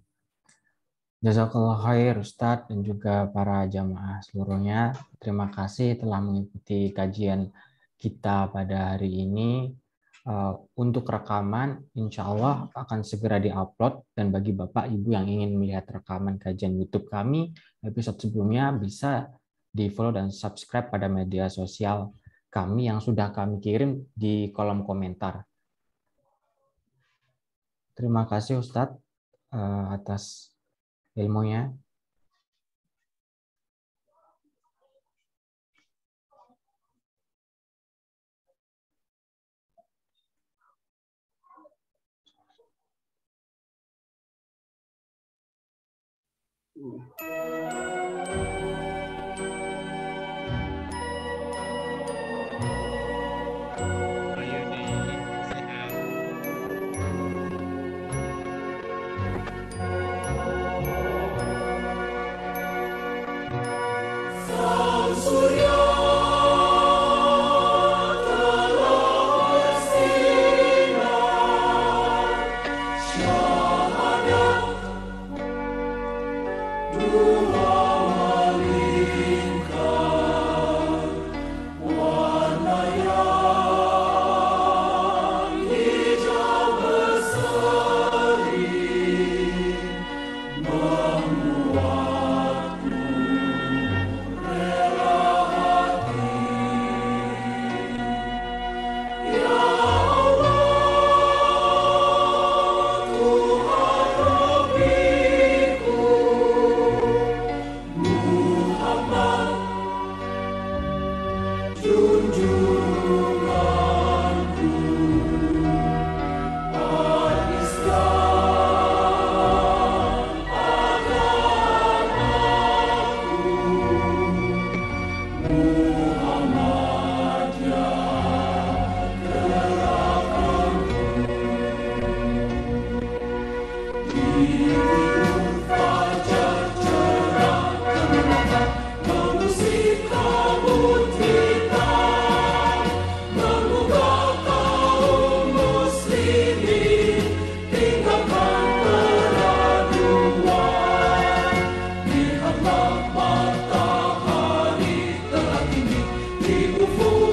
Jazakallah khair Ustadz dan juga para jamaah seluruhnya. Terima kasih telah mengikuti kajian kita pada hari ini. Untuk rekaman insya Allah akan segera diupload, dan bagi Bapak Ibu yang ingin melihat rekaman kajian YouTube kami episode sebelumnya bisa di-follow dan subscribe pada media sosial kami yang sudah kami kirim di kolom komentar. Terima kasih Ustadz atas ilmunya. Di ufuk